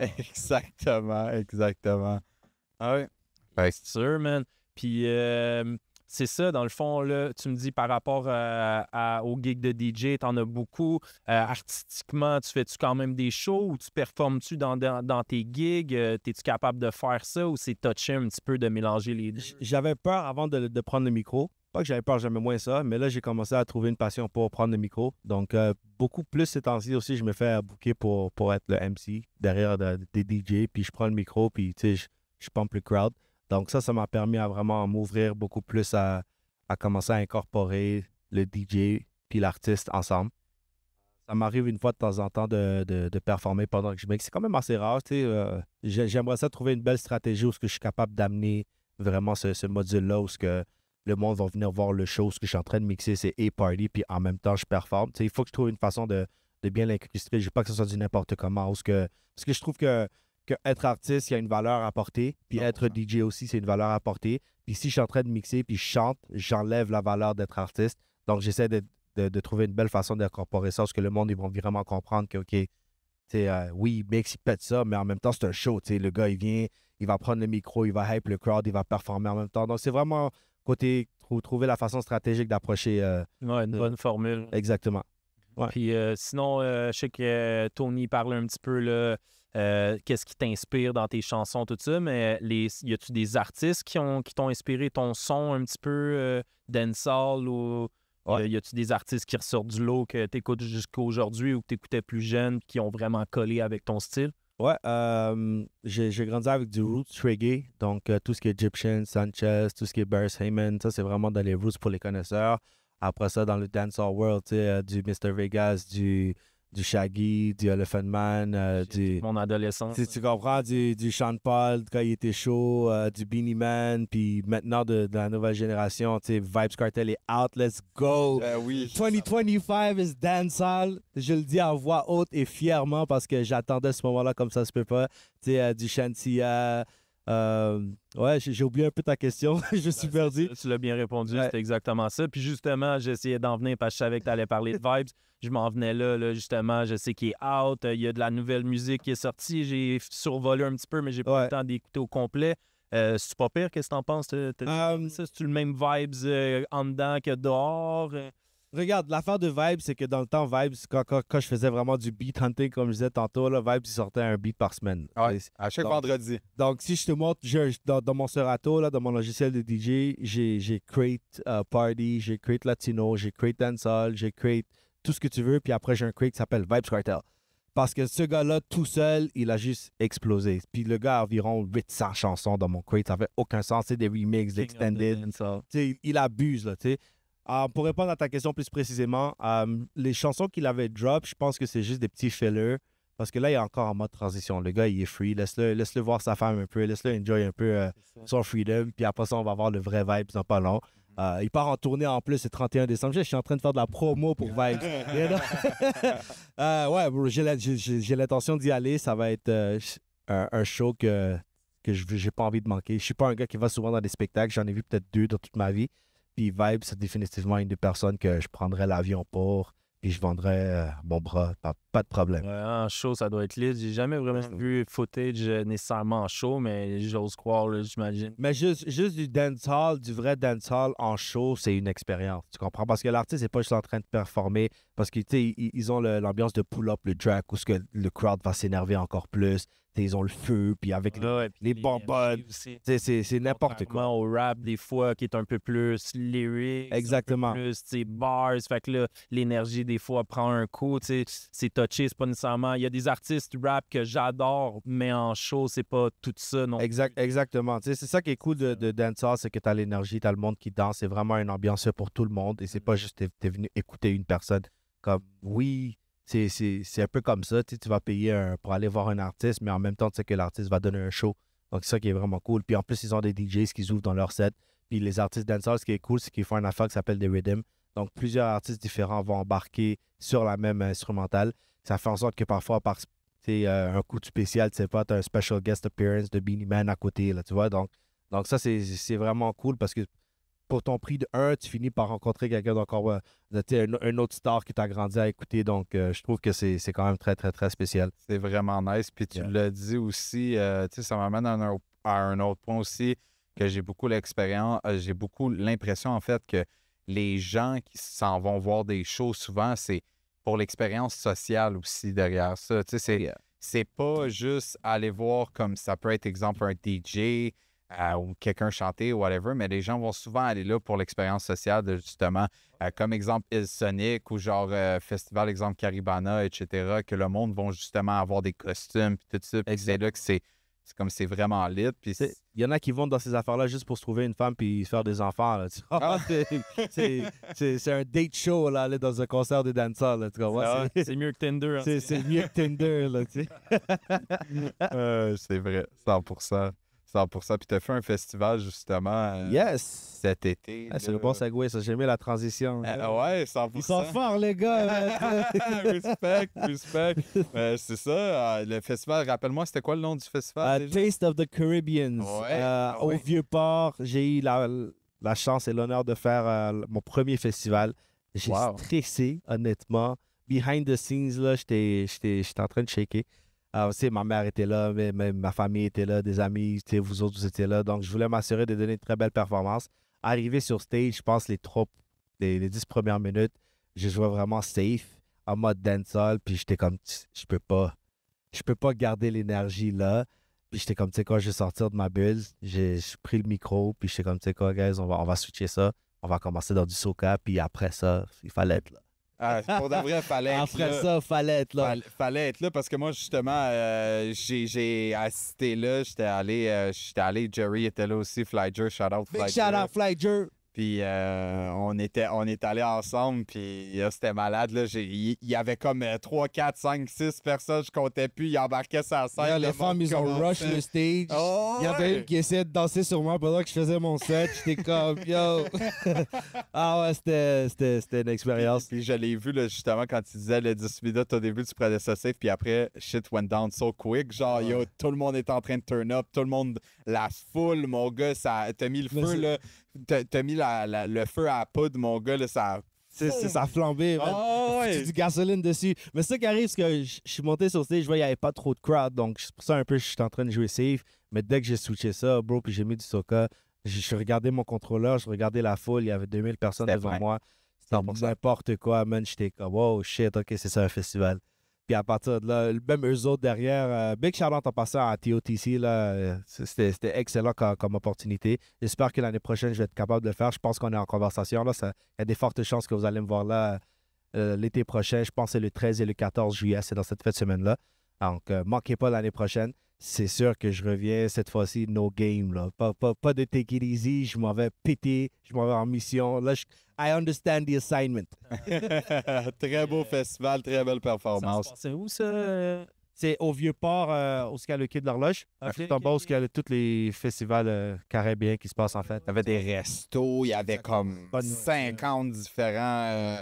Exactement. Ah oui. C'est sûr, man. Puis c'est ça, dans le fond, là, tu me dis par rapport au gig de DJ, t'en as beaucoup. Artistiquement, tu fais-tu quand même des shows ou tu performes-tu dans tes gigs? T'es-tu capable de faire ça ou c'est touché un petit peu de mélanger les deux? J'avais peur avant de prendre le micro. Pas que j'avais peur, j'aimais moins ça, mais là, j'ai commencé à trouver une passion pour prendre le micro. Donc, beaucoup plus ces temps-ci aussi, je me fais booker pour être le MC derrière des DJ, puis je prends le micro, puis tu sais, je pompe le crowd. Donc, ça m'a permis à vraiment m'ouvrir beaucoup plus à commencer à incorporer le DJ puis l'artiste ensemble. Ça m'arrive une fois de temps en temps de performer pendant que je mixe. C'est quand même assez rare, tu sais. J'aimerais ça trouver une belle stratégie où je suis capable d'amener vraiment ce module-là où le monde va venir voir le show, ce que je suis en train de mixer, c'est A-Party, puis en même temps, je performe. Il faut que je trouve une façon de bien l'incruster. Je veux pas que ce soit du n'importe comment. Parce que je trouve que être artiste, il y a une valeur à apporter, puis 100%. Être DJ aussi, c'est une valeur à apporter. Puis si je suis en train de mixer, puis je chante, j'enlève la valeur d'être artiste. Donc, j'essaie de trouver une belle façon d'incorporer ça, parce que le monde, ils vont vraiment comprendre que, OK, oui, il mixe, il pète ça, mais en même temps, c'est un show. Le gars, il vient, il va prendre le micro, il va hype le crowd, il va performer en même temps. Donc, c'est vraiment... côté trouver la façon stratégique d'approcher. Une bonne formule. Exactement. Ouais. Puis sinon, je sais que Tony parle un petit peu là, qu'est-ce qui t'inspire dans tes chansons, tout ça, mais y a-tu des artistes qui t'ont inspiré ton son un petit peu dancehall ou y a-tu des artistes qui ressortent du lot que tu écoutes jusqu'à aujourd'hui ou que tu écoutais plus jeune qui ont vraiment collé avec ton style? Ouais, j'ai grandi avec du roots reggae, donc tout ce qui est Egyptian, Sanchez, tout ce qui est Beres Heyman, ça c'est vraiment dans les roots pour les connaisseurs. Après ça, dans le dancehall world, du Mr. Vegas, du Shaggy, du Elephant Man, mon adolescence. Tu comprends, du Sean Paul quand il était chaud, du Beanie Man, puis maintenant de la nouvelle génération, Vybz Kartel est out, let's go! Oui. 2025 is dancehall. Je le dis en voix haute et fièrement parce que j'attendais ce moment-là comme ça se peut pas. Du Shantia. Ouais, j'ai oublié un peu ta question. Je suis perdu. Tu l'as bien répondu, c'était exactement ça. Puis justement, j'essayais d'en venir parce que je savais que tu allais parler de Vybz. Je m'en venais là, justement. Je sais qu'il est out. Il y a de la nouvelle musique qui est sortie. J'ai survolé un petit peu, mais j'ai pas eu le temps d'écouter au complet. C'est pas pire, qu'est-ce que t'en penses? C'est-tu le même Vybz en dedans que dehors? Regarde, l'affaire de Vibes, c'est que dans le temps, Vibes, quand je faisais vraiment du beat hunting, comme je disais tantôt, là, Vibes, il sortait un beat par semaine. Ouais, à chaque Donc, vendredi. Donc, si je te montre, dans mon Serato, là, dans mon logiciel de DJ, j'ai create Party, j'ai create Latino, j'ai create Dancehall, j'ai create tout ce que tu veux, puis après, j'ai un create qui s'appelle Vibes Cartel. Parce que ce gars-là, tout seul, il a juste explosé. Puis le gars a environ 800 chansons dans mon crate. Ça n'avait aucun sens. C'est des remixes, des extended. Tu sais, il abuse, là, tu sais. Pour répondre à ta question plus précisément, les chansons qu'il avait drop, je pense que c'est juste des petits fillers. Parce que là, il est encore en mode transition. Le gars, il est free. Laisse-le voir sa femme un peu. Laisse-le enjoy un peu son freedom. Puis après ça, on va avoir le vrai vibe dans pas long. Il part en tournée en plus le 31 décembre. Je suis en train de faire de la promo pour Vibes. Ouais, bro, j'ai l'intention d'y aller. Ça va être un show que j'ai pas envie de manquer. Je suis pas un gars qui va souvent dans des spectacles. J'en ai vu peut-être 2 dans toute ma vie. Puis Vibes, c'est définitivement une des personnes que je prendrais l'avion pour. Puis je vendrais mon bras. Pas de problème. Ouais, en show, ça doit être lit. J'ai jamais vraiment vu footage nécessairement en show, mais j'ose croire, là, j'imagine. Mais juste du dancehall, du vrai dancehall en show, c'est une expérience. Tu comprends? Parce que l'artiste n'est pas juste en train de performer. Parce que, tu sais, ils ont l'ambiance de pull-up, le track, où ce que le crowd va s'énerver encore plus. T'sais, ils ont le feu, puis avec les bonbonnes. C'est n'importe quoi. Au rap, des fois, qui est un peu plus lyrique. Exactement. Un peu plus, bars. Fait que là, l'énergie, des fois, prend un coup. C'est touché, c'est pas nécessairement... Il y a des artistes rap que j'adore, mais en show, c'est pas tout ça non plus. Exactement. C'est ça qui est cool de dancehall, c'est que t'as l'énergie, t'as le monde qui danse. C'est vraiment une ambiance pour tout le monde. Et c'est pas juste t'es venu écouter une personne. Comme, oui... C'est un peu comme ça. Tu vas payer pour aller voir un artiste, mais en même temps, tu sais que l'artiste va donner un show. Donc, c'est ça qui est vraiment cool. Puis en plus, ils ont des DJs qui ouvrent dans leur set. Puis les artistes dancehall, ce qui est cool, c'est qu'ils font une affaire qui s'appelle des rhythms. Donc, plusieurs artistes différents vont embarquer sur la même instrumentale. Ça fait en sorte que parfois, par un coup de spécial, tu sais pas, tu as un special guest appearance de Beenie Man à côté, là, tu vois. Donc ça, c'est vraiment cool parce que pour ton prix de 1, tu finis par rencontrer quelqu'un d'encore, un autre star qui t'a grandi à écouter. Donc, je trouve que c'est quand même très, très, très spécial. C'est vraiment nice. Puis tu l'as dit aussi, ça m'amène à un autre point aussi, que j'ai beaucoup l'expérience, j'ai beaucoup l'impression, en fait, que les gens qui s'en vont voir des shows, souvent, c'est pour l'expérience sociale aussi derrière ça. C'est pas juste aller voir comme ça peut être, exemple, un DJ, ou quelqu'un chanter ou whatever, mais les gens vont souvent aller là pour l'expérience sociale de justement, comme exemple Il Sonic ou genre festival exemple Caribana, etc., que le monde vont justement avoir des costumes puis tout ça, puis c'est là que c'est comme c'est vraiment lit. Puis il y en a qui vont dans ces affaires-là juste pour se trouver une femme puis faire des enfants. Là, tu vois? C'est un date show là, aller dans un concert de dancehall. Là, tu vois? C'est mieux que Tinder. Hein, c'est mieux que Tinder. Là, tu sais. C'est vrai, 100%. 100%. Puis tu as fait un festival, justement, cet été. C'est le bon segway, ça. J'ai aimé la transition. Ouais, 100%. Ils sont forts, les gars. Respect. C'est ça. Le festival, rappelle-moi, c'était quoi le nom du festival? Taste of the Caribbean. Au Vieux-Port, j'ai eu la chance et l'honneur de faire mon premier festival. J'ai stressé, honnêtement. Behind the scenes, là, j'étais en train de shaker. Ma mère était là, ma famille était là, des amis, vous autres, vous étiez là. Donc, je voulais m'assurer de donner une très belle performance. Arrivé sur stage, je pense les 10 premières minutes, je jouais vraiment safe, en mode dancehall. Puis j'étais comme, je peux pas garder l'énergie là. Puis j'étais comme, tu sais quoi, je vais sortir de ma bulle. J'ai pris le micro, puis j'étais comme, tu sais quoi, guys, on va switcher ça. On va commencer dans du soca, puis après ça, il fallait être là. Pour de vrai, fallait être Après là. ça, fallait être là. Fallait être là parce que moi, justement, j'ai assisté là. J'étais allé, Jerry était là aussi, Flyger, shout out Flyger. Big shout out Flyger. Puis on est allés ensemble, puis c'était malade. Là. Il y avait comme 3, 4, 5, 6 personnes, je comptais plus. Ils embarquaient sur la scène. Les femmes, ils ont rush le stage. Oh, il y avait une qui essayait de danser sur moi pendant que je faisais mon set. J'étais comme, yo. Ah ouais, c'était une expérience. Puis je l'ai vu, là, justement, quand tu disais le 10 minutes au début, tu prenais ça safe, puis après, shit went down so quick. Genre, yo, tout le monde est en train de turn up, tout le monde, la foule, mon gars, t'as mis le feu, là. T'as mis le feu à la poudre, mon gars, là, ça... Ça a flambé. Oh, ouais. Du gasoline dessus. Mais c'est ça qui arrive, c'est que je suis monté sur stage, je vois qu'il n'y avait pas trop de crowd. Donc, c'est pour ça un peu je suis en train de jouer safe. Mais dès que j'ai switché ça, bro, puis j'ai mis du soca, je regardais mon contrôleur, je regardais la foule, il y avait 2000 personnes devant moi. n'importe quoi, man. J'étais comme, wow, shit, OK, c'est ça un festival. Puis à partir de là, même eux autres derrière, big shout-out en passant à TOTC, là, c'était excellent comme opportunité. J'espère que l'année prochaine, je vais être capable de le faire. Je pense qu'on est en conversation. Là, il y a des fortes chances que vous allez me voir là l'été prochain. Je pense que c'est le 13 et le 14 juillet. C'est dans cette fête semaine-là. Donc, manquez pas l'année prochaine. C'est sûr que je reviens cette fois-ci, no game. Là. Pas de take it easy. Je m'en vais péter. Je m'en vais en mission. Là, I understand the assignment. Très beau festival, très belle Ça performance. se passait où, ça? C'est au Vieux-Port, où il y a le quai de l'horloge. Ok, Tout en bas, où ok. il y a tous les festivals caribéens qui se passent, en fait. Il y avait des restos, il y avait comme Bonne 50 différents,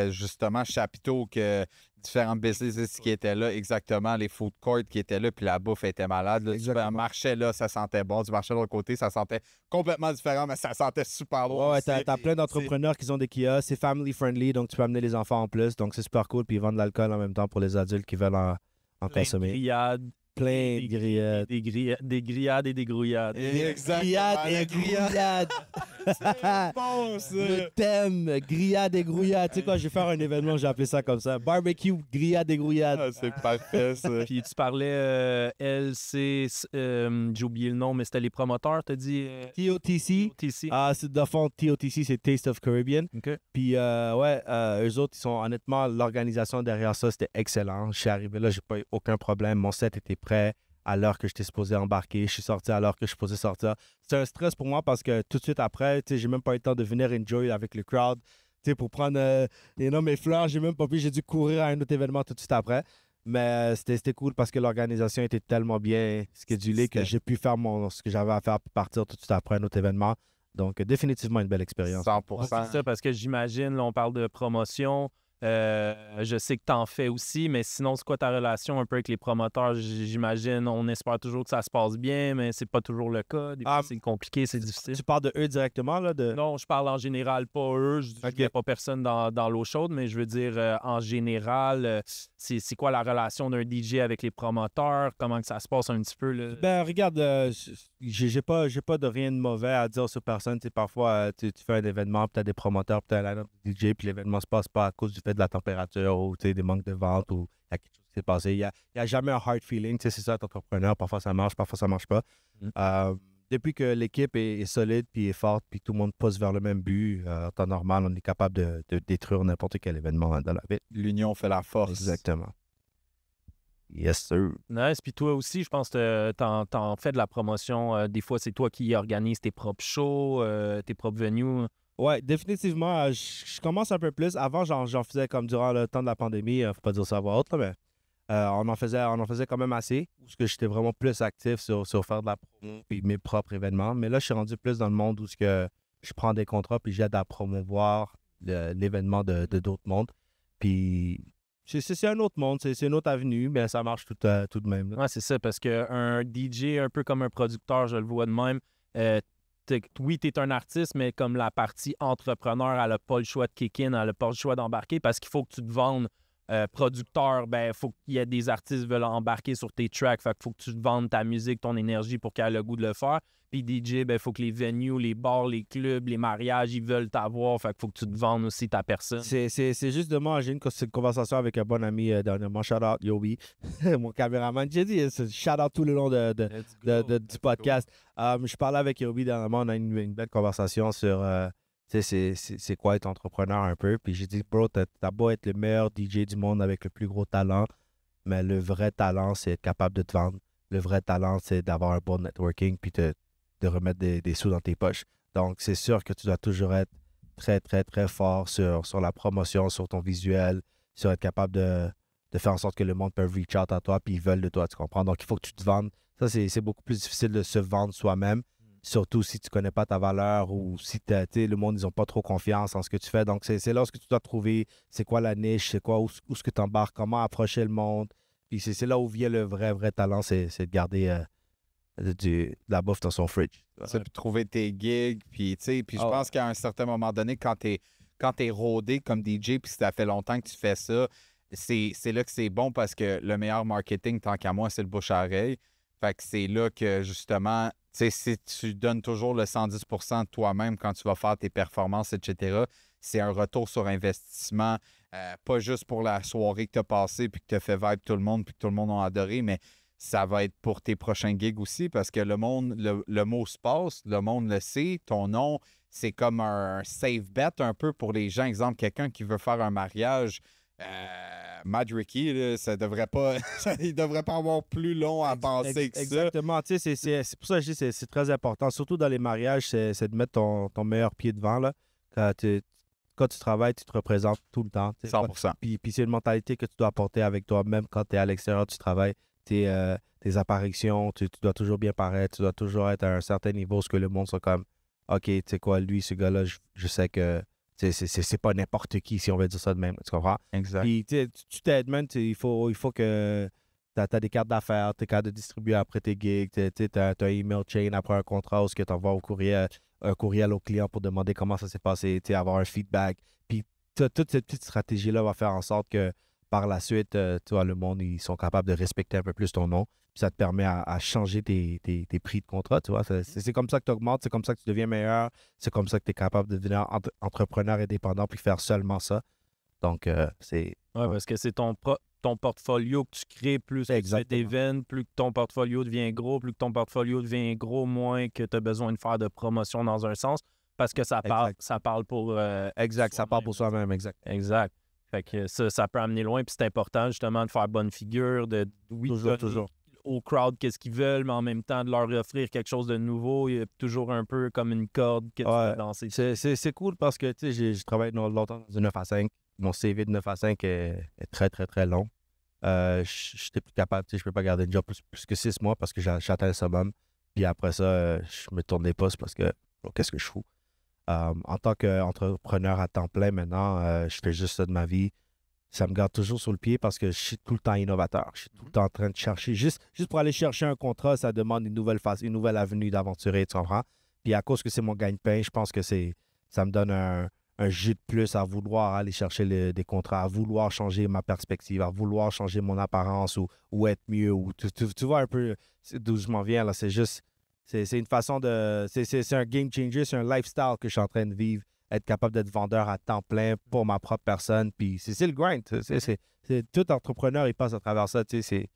justement, chapiteaux que différents business qui étaient là, exactement, les food courts qui étaient là, puis la bouffe était malade. Là. Tu marchais là, ça sentait bon. Tu marchais de l'autre côté, ça sentait complètement différent, mais ça sentait super bon. Ouais, aussi. t'as plein d'entrepreneurs qui ont des kiosques. C'est family friendly, donc tu peux amener les enfants en plus. Donc c'est super cool. Puis ils vendent de l'alcool en même temps pour les adultes qui veulent en Plein de consommer. grillades, Plein de grillades. des grillades et des grouillades. Exactement. Grillades et grouillades. Bon, ça. Le thème, grillades et grouillades. Tu sais quoi, je vais faire un événement, j'ai appelé ça comme ça. Barbecue, grillades et grouillades. Ah, c'est parfait, ça. Puis tu parlais, j'ai oublié le nom, mais c'était les promoteurs, t'as dit? TOTC. TC. Ah, c'est de fond, TOTC, c'est Taste of Caribbean. OK. Puis, eux autres, ils sont honnêtement, l'organisation derrière ça, c'était excellent. Je suis arrivé là, j'ai pas eu aucun problème. Mon set était prêt à l'heure que j'étais supposé embarquer. Je suis sorti à l'heure que je suis supposé sortir. C'est un stress pour moi parce que tout de suite après, tu sais, j'ai même pas eu le temps de venir enjoy avec le crowd. Tu sais, pour prendre mes fleurs, j'ai même pas pu. J'ai dû courir à un autre événement tout de suite après. Mais c'était cool parce que l'organisation était tellement bien schedulée que j'ai pu faire ce que j'avais à faire puis partir tout de suite après un autre événement. Donc, définitivement une belle expérience. 100%. C'est ça, parce que j'imagine, là, on parle de promotion. Je sais que tu en fais aussi, mais sinon, c'est quoi ta relation un peu avec les promoteurs? J'imagine, on espère toujours que ça se passe bien, mais c'est pas toujours le cas. Des fois, c'est compliqué, c'est difficile. Tu parles de eux directement, là? Non, je parle en général, pas eux. Je ne pas personne dans l'eau chaude, mais je veux dire, en général, c'est quoi la relation d'un DJ avec les promoteurs? Comment que ça se passe un petit peu? Là? Ben, regarde, j'ai pas de rien de mauvais à dire sur personne. Tu sais, parfois, tu fais un événement, puis tu as des promoteurs, puis tu as un line-up de DJ, puis l'événement se passe pas à cause du fait de la température ou des manques de vente ou il y a quelque chose qui s'est passé. Il y a jamais un hard feeling. Tu sais, c'est ça, être entrepreneur. Parfois, ça marche, parfois, ça marche pas. Depuis que l'équipe est solide, puis est forte, puis tout le monde pousse vers le même but, en temps normal, on est capable de détruire n'importe quel événement dans la ville. L'union fait la force. Exactement. Yes, sir. Nice. Puis toi aussi, je pense que t'en fais de la promotion. Des fois, c'est toi qui organises tes propres shows, tes propres venues. Ouais, définitivement. Je commence un peu plus. Avant, j'en faisais comme durant le temps de la pandémie. Faut pas dire ça à voix haute, là, mais on en faisait quand même assez. Parce que j'étais vraiment plus actif sur faire de la promo et mes propres événements. Mais là, je suis rendu plus dans le monde où je prends des contrats puis j'aide à promouvoir l'événement de d'autres mondes. Puis c'est un autre monde, c'est une autre avenue, mais ça marche tout de même. Ouais, c'est ça, parce qu'un DJ, un peu comme un producteur, je le vois de même, oui, tu es un artiste, mais comme la partie entrepreneur, elle n'a pas le choix de kick in, elle n'a pas le choix d'embarquer parce qu'il faut que tu te vendes. Producteur, ben, il faut qu'il y ait des artistes qui veulent embarquer sur tes tracks. Fait qu'il faut que tu te vendes ta musique, ton énergie pour qu'elle ait le goût de le faire. Puis DJ, ben, il faut que les venues, les bars, les clubs, les mariages, ils veulent t'avoir. Fait qu'il faut que tu te vendes aussi ta personne. C'est juste demain, j'ai une conversation avec un bon ami dernièrement. Shout out Yobi, mon caméraman. J'ai dit shout out tout le long du podcast. Je parlais avec Yobi dernièrement, on a une belle conversation sur c'est quoi être entrepreneur un peu. Puis j'ai dit, bro, t'as beau être le meilleur DJ du monde avec le plus gros talent, mais le vrai talent, c'est être capable de te vendre. Le vrai talent, c'est d'avoir un bon networking puis de remettre des sous dans tes poches. Donc, c'est sûr que tu dois toujours être très, très, très fort sur la promotion, sur ton visuel, sur être capable de faire en sorte que le monde peut reach out à toi puis ils veulent de toi, tu comprends? Donc, il faut que tu te vendes. Ça, c'est beaucoup plus difficile de se vendre soi-même. Surtout si tu ne connais pas ta valeur ou si le monde, ils n'ont pas trop confiance en ce que tu fais. Donc, c'est là où tu dois trouver c'est quoi la niche, c'est quoi, où ce que tu embarques, comment approcher le monde. Puis c'est là où vient le vrai talent, c'est de garder de la bouffe dans son fridge. C'est de trouver tes gigs. Puis je pense qu'à un certain moment donné, quand t'es rodé comme DJ, puis ça fait longtemps que tu fais ça, c'est là que c'est bon parce que le meilleur marketing, tant qu'à moi, c'est le bouche à oreille. Fait que c'est là que, justement, sais, si tu donnes toujours le 110% de toi-même quand tu vas faire tes performances, etc., c'est un retour sur investissement, pas juste pour la soirée que tu as passée puis que tu as fait vibe tout le monde puis que tout le monde a adoré, mais ça va être pour tes prochains gigs aussi parce que le monde, le mot se passe, le monde le sait, ton nom, c'est comme un safe bet un peu pour les gens. Exemple, quelqu'un qui veut faire un mariage, Mad Ricky, là, ça devrait pas, il devrait pas avoir plus long à penser que ça. Exactement. Tu sais, c'est pour ça que je dis que c'est très important. Surtout dans les mariages, c'est de mettre ton meilleur pied devant. Là. Quand tu travailles, tu te représentes tout le temps. Tu sais. 100%. Puis c'est une mentalité que tu dois apporter avec toi, même quand tu es à l'extérieur du travail. Tes apparitions, tu dois toujours bien paraître, tu dois toujours être à un certain niveau, ce que le monde soit comme, OK, tu sais quoi, lui, ce gars-là, je sais que c'est pas n'importe qui, si on veut dire ça de même. Tu comprends? Exact. Puis tu t'aides, man, il faut que tu as des cartes d'affaires, tu es capable de distribuer après tes gigs, tu as un email chain après un contrat où tu envoies un courriel au client pour demander comment ça s'est passé, avoir un feedback. Puis toute cette petite stratégie-là va faire en sorte que par la suite, tu vois, le monde, ils sont capables de respecter un peu plus ton nom. Puis ça te permet à changer tes prix de contrat, tu vois. C'est comme ça que tu augmentes, c'est comme ça que tu deviens meilleur, c'est comme ça que tu es capable de devenir entrepreneur indépendant puis faire seulement ça. Donc, c'est... Oui, parce que c'est ton portfolio que tu crées, plus que tu fais tes ventes, plus que ton portfolio devient gros, plus que ton portfolio devient gros, moins que tu as besoin de faire de promotion dans un sens, parce que ça parle pour... exact, ça parle pour soi-même, exact. Exact. Fait que ça peut amener loin, puis c'est important justement de faire bonne figure, toujours. Au crowd qu'est-ce qu'ils veulent, mais en même temps de leur offrir quelque chose de nouveau. Il y a toujours un peu comme une corde que tu vas danser. C'est cool parce que tu sais, j'ai travaillé longtemps dans du 9 à 5. Mon CV de 9 à 5 est très, très, très long. J'étais plus capable, tu sais, je peux pas garder une job plus que 6 mois parce que j'atteins le summum. Puis après ça, je me tourne les postes parce que qu'est-ce que je fous? En tant qu'entrepreneur à temps plein maintenant, je fais juste ça de ma vie. Ça me garde toujours sur le pied parce que je suis tout le temps innovateur. Je suis tout le temps en train de chercher. Juste pour aller chercher un contrat, ça demande une nouvelle avenue d'aventurer, tu comprends? Puis à cause que c'est mon gagne-pain, je pense que ça me donne un jus de plus à vouloir aller chercher des contrats, à vouloir changer ma perspective, à vouloir changer mon apparence ou être mieux. Tu vois un peu d'où je m'en viens, là. C'est juste... C'est une façon de... C'est un game changer, c'est un lifestyle que je suis en train de vivre. Être capable d'être vendeur à temps plein pour ma propre personne. Puis c'est le grind. Tout entrepreneur, il passe à travers ça. C'est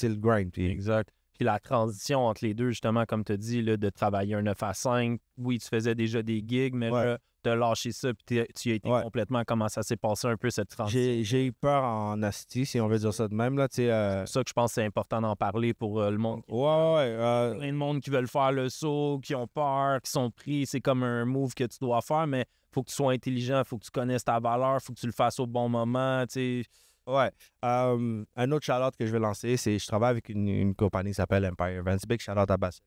le grind. Puis... Exact. Puis la transition entre les deux, justement, comme tu as dit, là, de travailler un 9 à 5. Oui, tu faisais déjà des gigs, mais là, tu as lâché ça puis tu as été complètement... Comment ça s'est passé un peu, cette transition? J'ai eu peur en asti, si on veut dire ça de même. C'est pour ça que je pense que c'est important d'en parler pour le monde. Plein de monde qui veulent faire le saut, qui ont peur, qui sont pris. C'est comme un move que tu dois faire, mais il faut que tu sois intelligent, il faut que tu connaisses ta valeur, il faut que tu le fasses au bon moment, tu sais. Ouais. Un autre shout-out que je vais lancer, c'est je travaille avec une compagnie qui s'appelle Empire Events. Big shout-out à Bastien.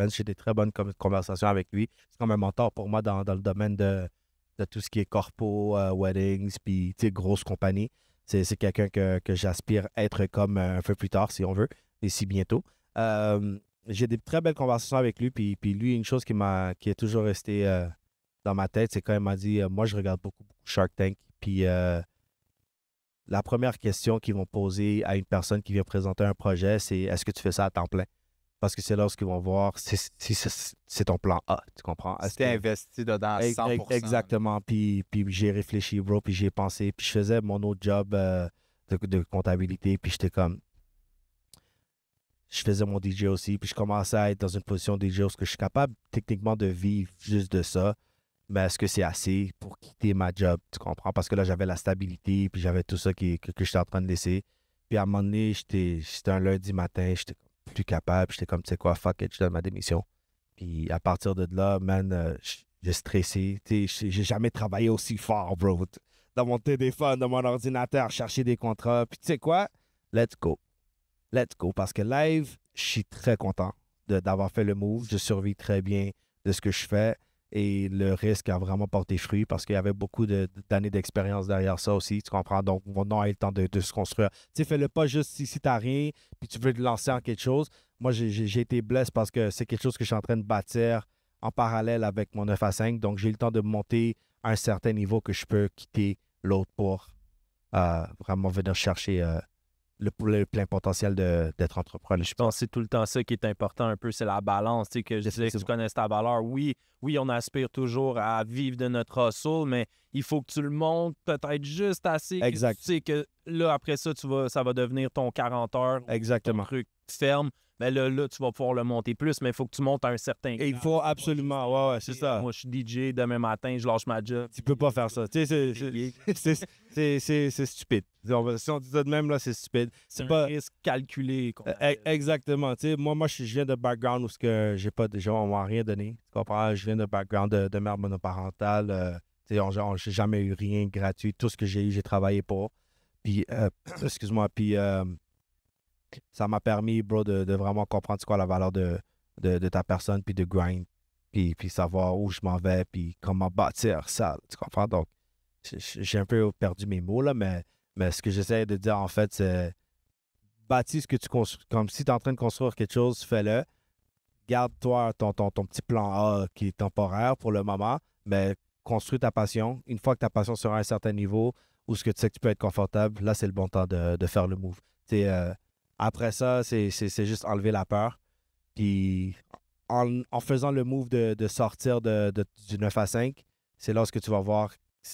J'ai des très bonnes conversations avec lui. C'est comme un mentor pour moi dans le domaine de tout ce qui est corpo, weddings, puis grosses compagnies. C'est quelqu'un que j'aspire être comme un peu plus tard, si on veut, et si bientôt. J'ai des très belles conversations avec lui, puis lui, une chose qui est toujours restée dans ma tête, c'est quand il m'a dit, moi, je regarde beaucoup Shark Tank, puis la première question qu'ils vont poser à une personne qui vient présenter un projet, c'est est-ce que tu fais ça à temps plein? Parce que c'est là où ils vont voir si c'est ton plan A, tu comprends? Si t'es investi dedans à 100%. Exactement. Puis j'ai réfléchi, bro, puis j'ai pensé. Puis je faisais mon autre job de comptabilité, puis j'étais comme... Je faisais mon DJ aussi, puis je commençais à être dans une position DJ où je suis capable techniquement de vivre juste de ça. Mais est-ce que c'est assez pour quitter ma job, tu comprends? Parce que là, j'avais la stabilité, puis j'avais tout ça que j'étais en train de laisser. Puis à un moment donné, c'était un lundi matin, j'étais plus capable. J'étais comme, tu sais quoi, fuck it, je donne ma démission. Puis à partir de là, man, j'ai stressé. J'ai jamais travaillé aussi fort, bro. Dans mon téléphone, dans mon ordinateur, chercher des contrats. Puis tu sais quoi? Let's go. Let's go. Parce que live, je suis très content d'avoir fait le move. Je survis très bien de ce que je fais. Et le risque a vraiment porté fruit parce qu'il y avait beaucoup d'années d'expérience derrière ça aussi, tu comprends? Donc, mon nom a eu le temps de se construire. Tu sais, fais-le pas juste si tu n'as rien puis tu veux te lancer en quelque chose. Moi, j'ai été blessé parce que c'est quelque chose que je suis en train de bâtir en parallèle avec mon 9 à 5. Donc, j'ai eu le temps de monter à un certain niveau que je peux quitter l'autre pour vraiment venir chercher le plein potentiel d'être entrepreneur. Je pense que c'est tout le temps ça qui est important un peu, c'est la balance. Tu sais, que je disais que tu connaisses ta valeur. Oui, on aspire toujours à vivre de notre hustle, mais il faut que tu le montes peut-être juste assez. Exact. Que tu sais que là, après ça, ça va devenir ton 40 heures. Exactement. Ton truc ferme. Mais là, tu vas pouvoir le monter plus, mais il faut que tu montes à un certain Et il faut absolument, ouais, c'est ça. Moi, je suis DJ, demain matin, je lâche ma job. Tu peux pas faire ça. Tu sais, c'est stupide. Si on dit ça de même, là, c'est stupide. C'est pas un risque calculé. Exactement. Tu sais, moi, je viens de background où j'ai pas déjà, on m'a rien donné. Tu comprends? Je viens de background de mère monoparentale. Tu sais, j'ai jamais eu rien gratuit. Tout ce que j'ai eu, j'ai travaillé pour. Puis, excuse-moi, puis ça m'a permis, bro, de vraiment comprendre c'est quoi la valeur de ta personne, puis de grind, puis savoir où je m'en vais, puis comment bâtir ça. Tu comprends? Donc, j'ai un peu perdu mes mots, là, mais ce que j'essaie de dire, en fait, c'est bâtis ce que tu construis. Comme si tu es en train de construire quelque chose, fais-le. Garde-toi ton petit plan A qui est temporaire pour le moment, mais construis ta passion. Une fois que ta passion sera à un certain niveau, où ce que tu sais que tu peux être confortable, là, c'est le bon temps de faire le move. Après ça, c'est juste enlever la peur. Puis en faisant le move de sortir du 9 à 5, c'est là où tu vas voir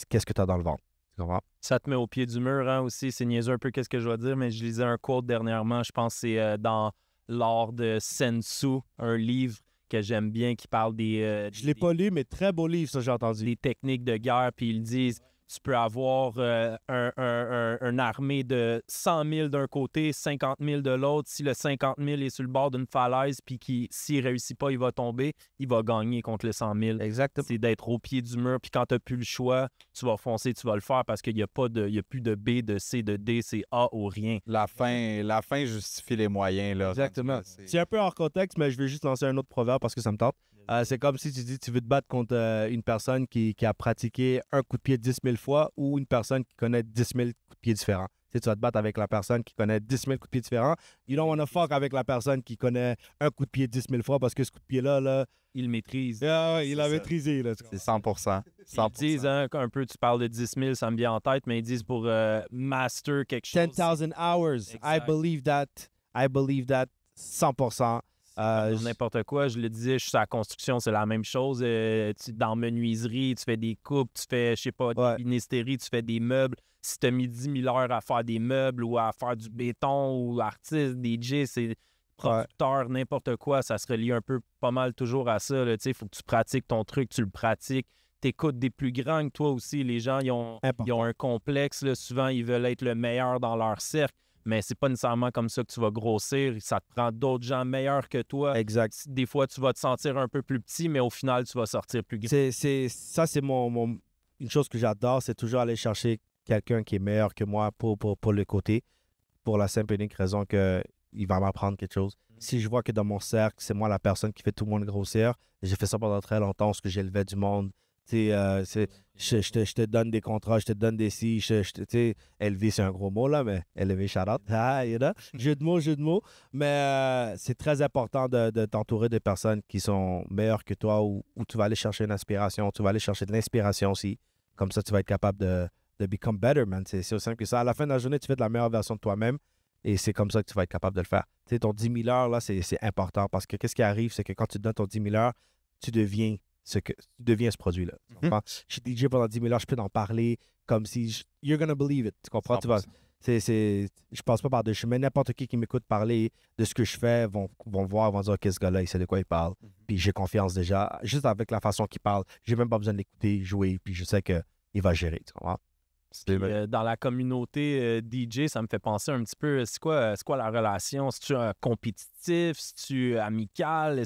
qu'est-ce que tu as dans le ventre. Tu comprends? Ça te met au pied du mur, hein, aussi. C'est niaiseux un peu qu'est-ce que je vais dire, mais je lisais un quote dernièrement. Je pense que c'est dans l'art de Sun Tzu, un livre que j'aime bien qui parle des... je l'ai pas lu, mais très beau livre, ça, j'ai entendu. Des techniques de guerre, puis ils disent... Tu peux avoir une armée de 100 000 d'un côté, 50 000 de l'autre. Si le 50 000 est sur le bord d'une falaise, puis s'il ne réussit pas, il va tomber, il va gagner contre le 100 000. Exactement. C'est d'être au pied du mur, puis quand tu n'as plus le choix, tu vas foncer, tu vas le faire parce qu'il n'y a plus de B, de C, de D, c'est A ou rien. La fin justifie les moyens, là. Exactement. C'est un peu hors contexte, mais je vais juste lancer un autre proverbe parce que ça me tente. C'est comme si tu dis tu veux te battre contre une personne qui a pratiqué un coup de pied 10 000 fois ou une personne qui connaît 10 000 coups de pied différents. Tu sais, tu vas te battre avec la personne qui connaît 10 000 coups de pied différents. You don't want to fuck avec la personne qui connaît un coup de pied 10 000 fois parce que ce coup de pied-là, il le maîtrise. Il l'a maîtrisé. Là. C'est 100%. Ils disent, hein, un peu, tu parles de 10 000, ça me vient en tête, mais ils disent pour master quelque chose. 10,000 hours. Exact. I believe that 100%. N'importe quoi, je le disais, je suis à la construction, c'est la même chose. Dans menuiserie, tu fais des coupes, tu fais, je sais pas, des ministéries, tu fais des meubles. Si tu as mis 10 000 heures à faire des meubles ou à faire du béton ou artiste, DJ, c'est producteur, n'importe quoi, ça se relie un peu pas mal toujours à ça. Il faut que tu pratiques ton truc, tu le pratiques. T'écoutes des plus grands que toi aussi. Les gens, ils ont un complexe. Là. Souvent, ils veulent être le meilleur dans leur cercle. Mais c'est pas nécessairement comme ça que tu vas grossir. Ça te prend d'autres gens meilleurs que toi. Exact. Des fois, tu vas te sentir un peu plus petit, mais au final, tu vas sortir plus grand. Ça, c'est une chose que j'adore, c'est toujours aller chercher quelqu'un qui est meilleur que moi pour le côté, pour la simple et unique raison qu'il va m'apprendre quelque chose. Si je vois que dans mon cercle, c'est moi la personne qui fait tout le monde grossir, j'ai fait ça pendant très longtemps, parce que j'élevais du monde. Je te donne des contrats, je te donne des si, élever, c'est un gros mot, là, mais élever, shout out. Jeu de mots. Mais c'est très important de t'entourer de personnes qui sont meilleures que toi, où tu vas aller chercher une inspiration, tu vas aller chercher de l'inspiration aussi. Comme ça, tu vas être capable de become better, man. C'est aussi simple que ça. À la fin de la journée, tu fais de la meilleure version de toi-même et c'est comme ça que tu vas être capable de le faire. Tu sais, ton 10 000 heures, là, c'est important parce que qu'est-ce qui arrive, c'est que quand tu te donnes ton 10 000 heures, tu deviens ce produit-là. Je suis DJ pendant 10 000 heures, je peux t'en parler comme si... You're gonna believe it. Tu comprends? Je passe pas par-dessus. Mais n'importe qui m'écoute parler de ce que je fais vont voir, vont dire « Ok, ce gars-là, il sait de quoi il parle. Puis j'ai confiance déjà. Juste avec la façon qu'il parle, j'ai même pas besoin de l'écouter, jouer, puis je sais qu'il va gérer. Tu comprends? Puis, dans la communauté DJ, ça me fait penser un petit peu, c'est quoi la relation? C'est-tu compétitif? C'est-tu amical?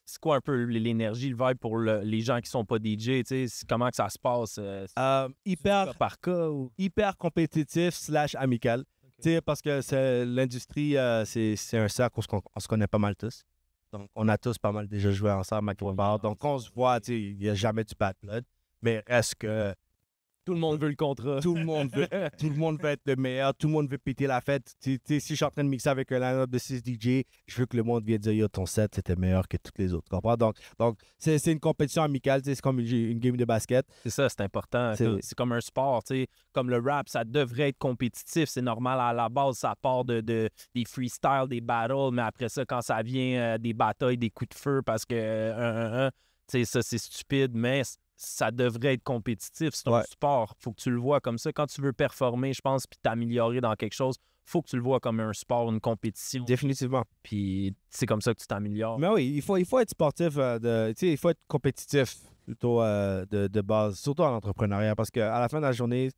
C'est quoi un peu l'énergie, le vibe pour les gens qui sont pas DJ? Comment que ça se passe? Hyper cas par cas? Ou... Hyper compétitif / amical. Okay. Parce que l'industrie, c'est un cercle où on se connaît pas mal tous. Donc, on a tous pas mal déjà joué ensemble à quelque part. Donc, on se voit, il n'y a jamais du bad blood. Mais reste que Tout le monde veut le contrat. Tout le monde veut être le meilleur. Tout le monde veut péter la fête. Si je suis en train de mixer avec un line-up de 6 DJ, je veux que le monde vienne dire yo, ton set, c'était meilleur que tous les autres. Tu comprends? Donc c'est une compétition amicale. C'est comme une game de basket. C'est ça, c'est important. C'est comme un sport. Comme le rap, ça devrait être compétitif. C'est normal à la base, ça part des freestyles, des battles, mais après ça, quand ça vient des batailles, des coups de feu, parce que ça, c'est stupide, mais ça devrait être compétitif. C'est un sport. Faut que tu le vois comme ça. Quand tu veux performer, je pense, puis t'améliorer dans quelque chose, faut que tu le vois comme un sport, une compétition. Définitivement. Puis c'est comme ça que tu t'améliores. Mais oui, il faut être sportif. Il faut être compétitif plutôt de base, surtout en entrepreneuriat, parce qu'à la fin de la journée,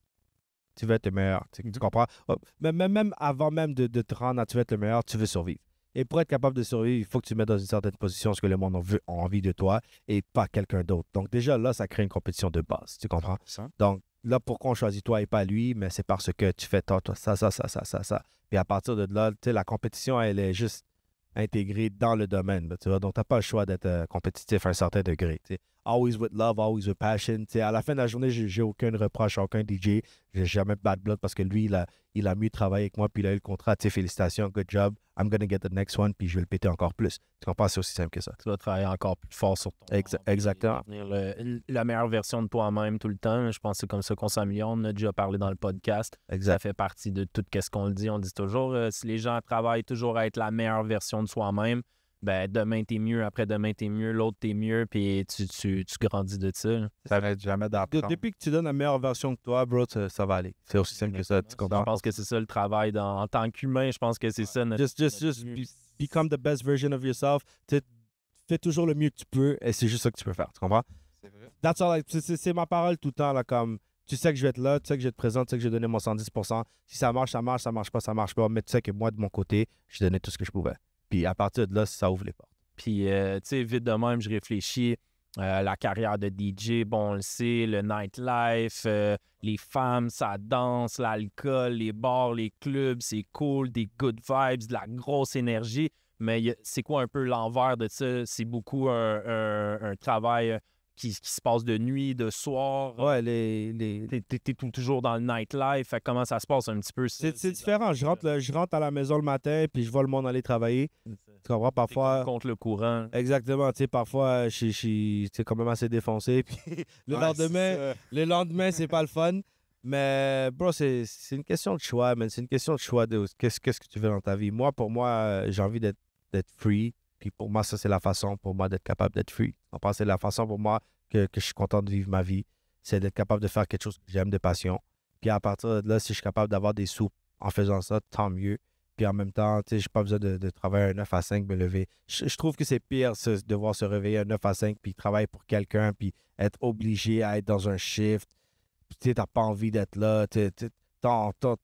tu veux être le meilleur. Tu comprends? Même avant même de te rendre à tu veux être le meilleur, tu veux survivre. Et pour être capable de survivre, il faut que tu te mettes dans une certaine position, ce que le monde a envie de toi et pas quelqu'un d'autre. Donc déjà, là, ça crée une compétition de base. Tu comprends? Donc là, pourquoi on choisit toi et pas lui? Mais c'est parce que tu fais toi, ça. Puis à partir de là, la compétition, elle est juste intégrée dans le domaine. Tu vois? Donc, tu n'as pas le choix d'être compétitif à un certain degré. T'sais. Always with love, always with passion. À la fin de la journée, j'ai aucun reproche à aucun DJ. J'ai jamais bad blood parce que lui, il a mieux travaillé avec moi, puis il a eu le contrat. Félicitations, good job. I'm gonna get the next one, puis je vais le péter encore plus. Tu comprends? C'est aussi simple que ça. Tu vas travailler encore plus fort sur ton Exactement. La meilleure version de toi-même tout le temps. Je pense que c'est comme ça qu'on s'améliore. On a déjà parlé dans le podcast. Exact. Ça fait partie de tout ce qu'on dit. On dit toujours, si les gens travaillent toujours à être la meilleure version de soi-même, ben demain t'es mieux, après-demain t'es mieux, l'autre t'es mieux, puis tu grandis de ça. Ça n'arrête jamais d'apprendre. Depuis que tu donnes la meilleure version de toi, bro, ça va aller. C'est aussi simple que ça. Tu comprends? Je pense que c'est ça le travail en tant qu'humain. Je pense que c'est ça. Just become the best version of yourself. Fais toujours le mieux que tu peux et c'est juste ça que tu peux faire. Tu comprends? C'est vrai. That's all. C'est ma parole tout le temps. Là, comme, tu sais que je vais être là, tu sais que je vais être présent, tu sais que je vais donner mon 110%. Si ça marche, ça marche. Ça marche pas, ça marche pas. Mais tu sais que moi, de mon côté, j'ai donné tout ce que je pouvais. Puis à partir de là, ça ouvre les portes. Puis, tu sais, vite de même, je réfléchis. La carrière de DJ, bon, on le sait, le nightlife, les femmes, ça danse, l'alcool, les bars, les clubs, c'est cool, des good vibes, de la grosse énergie. Mais c'est quoi un peu l'envers de ça? C'est beaucoup un travail qui se passe de nuit, de soir. Ouais, T'es toujours dans le nightlife. Fait, comment ça se passe un petit peu? C'est différent. Je rentre à la maison le matin puis je vois le monde aller travailler. Tu comprends? Parfois. Contre le courant. Exactement. Tu sais, parfois, je suis quand même assez défoncé. Puis le lendemain, c'est pas le fun. Mais, bro, c'est une question de choix, man. C'est une question de choix de qu'est-ce que tu veux dans ta vie. Moi, pour moi, j'ai envie d'être free. Puis pour moi, ça, c'est la façon pour moi d'être capable d'être free. On pense que c'est la façon pour moi que je suis content de vivre ma vie. C'est d'être capable de faire quelque chose que j'aime de passion. Puis à partir de là, si je suis capable d'avoir des sous en faisant ça, tant mieux. Puis en même temps, tu sais, j'ai pas besoin de travailler un 9 à 5, me lever. Je trouve que c'est pire de devoir se réveiller à 9 à 5 puis travailler pour quelqu'un puis être obligé à être dans un shift. Puis tu sais, t'as pas envie d'être là.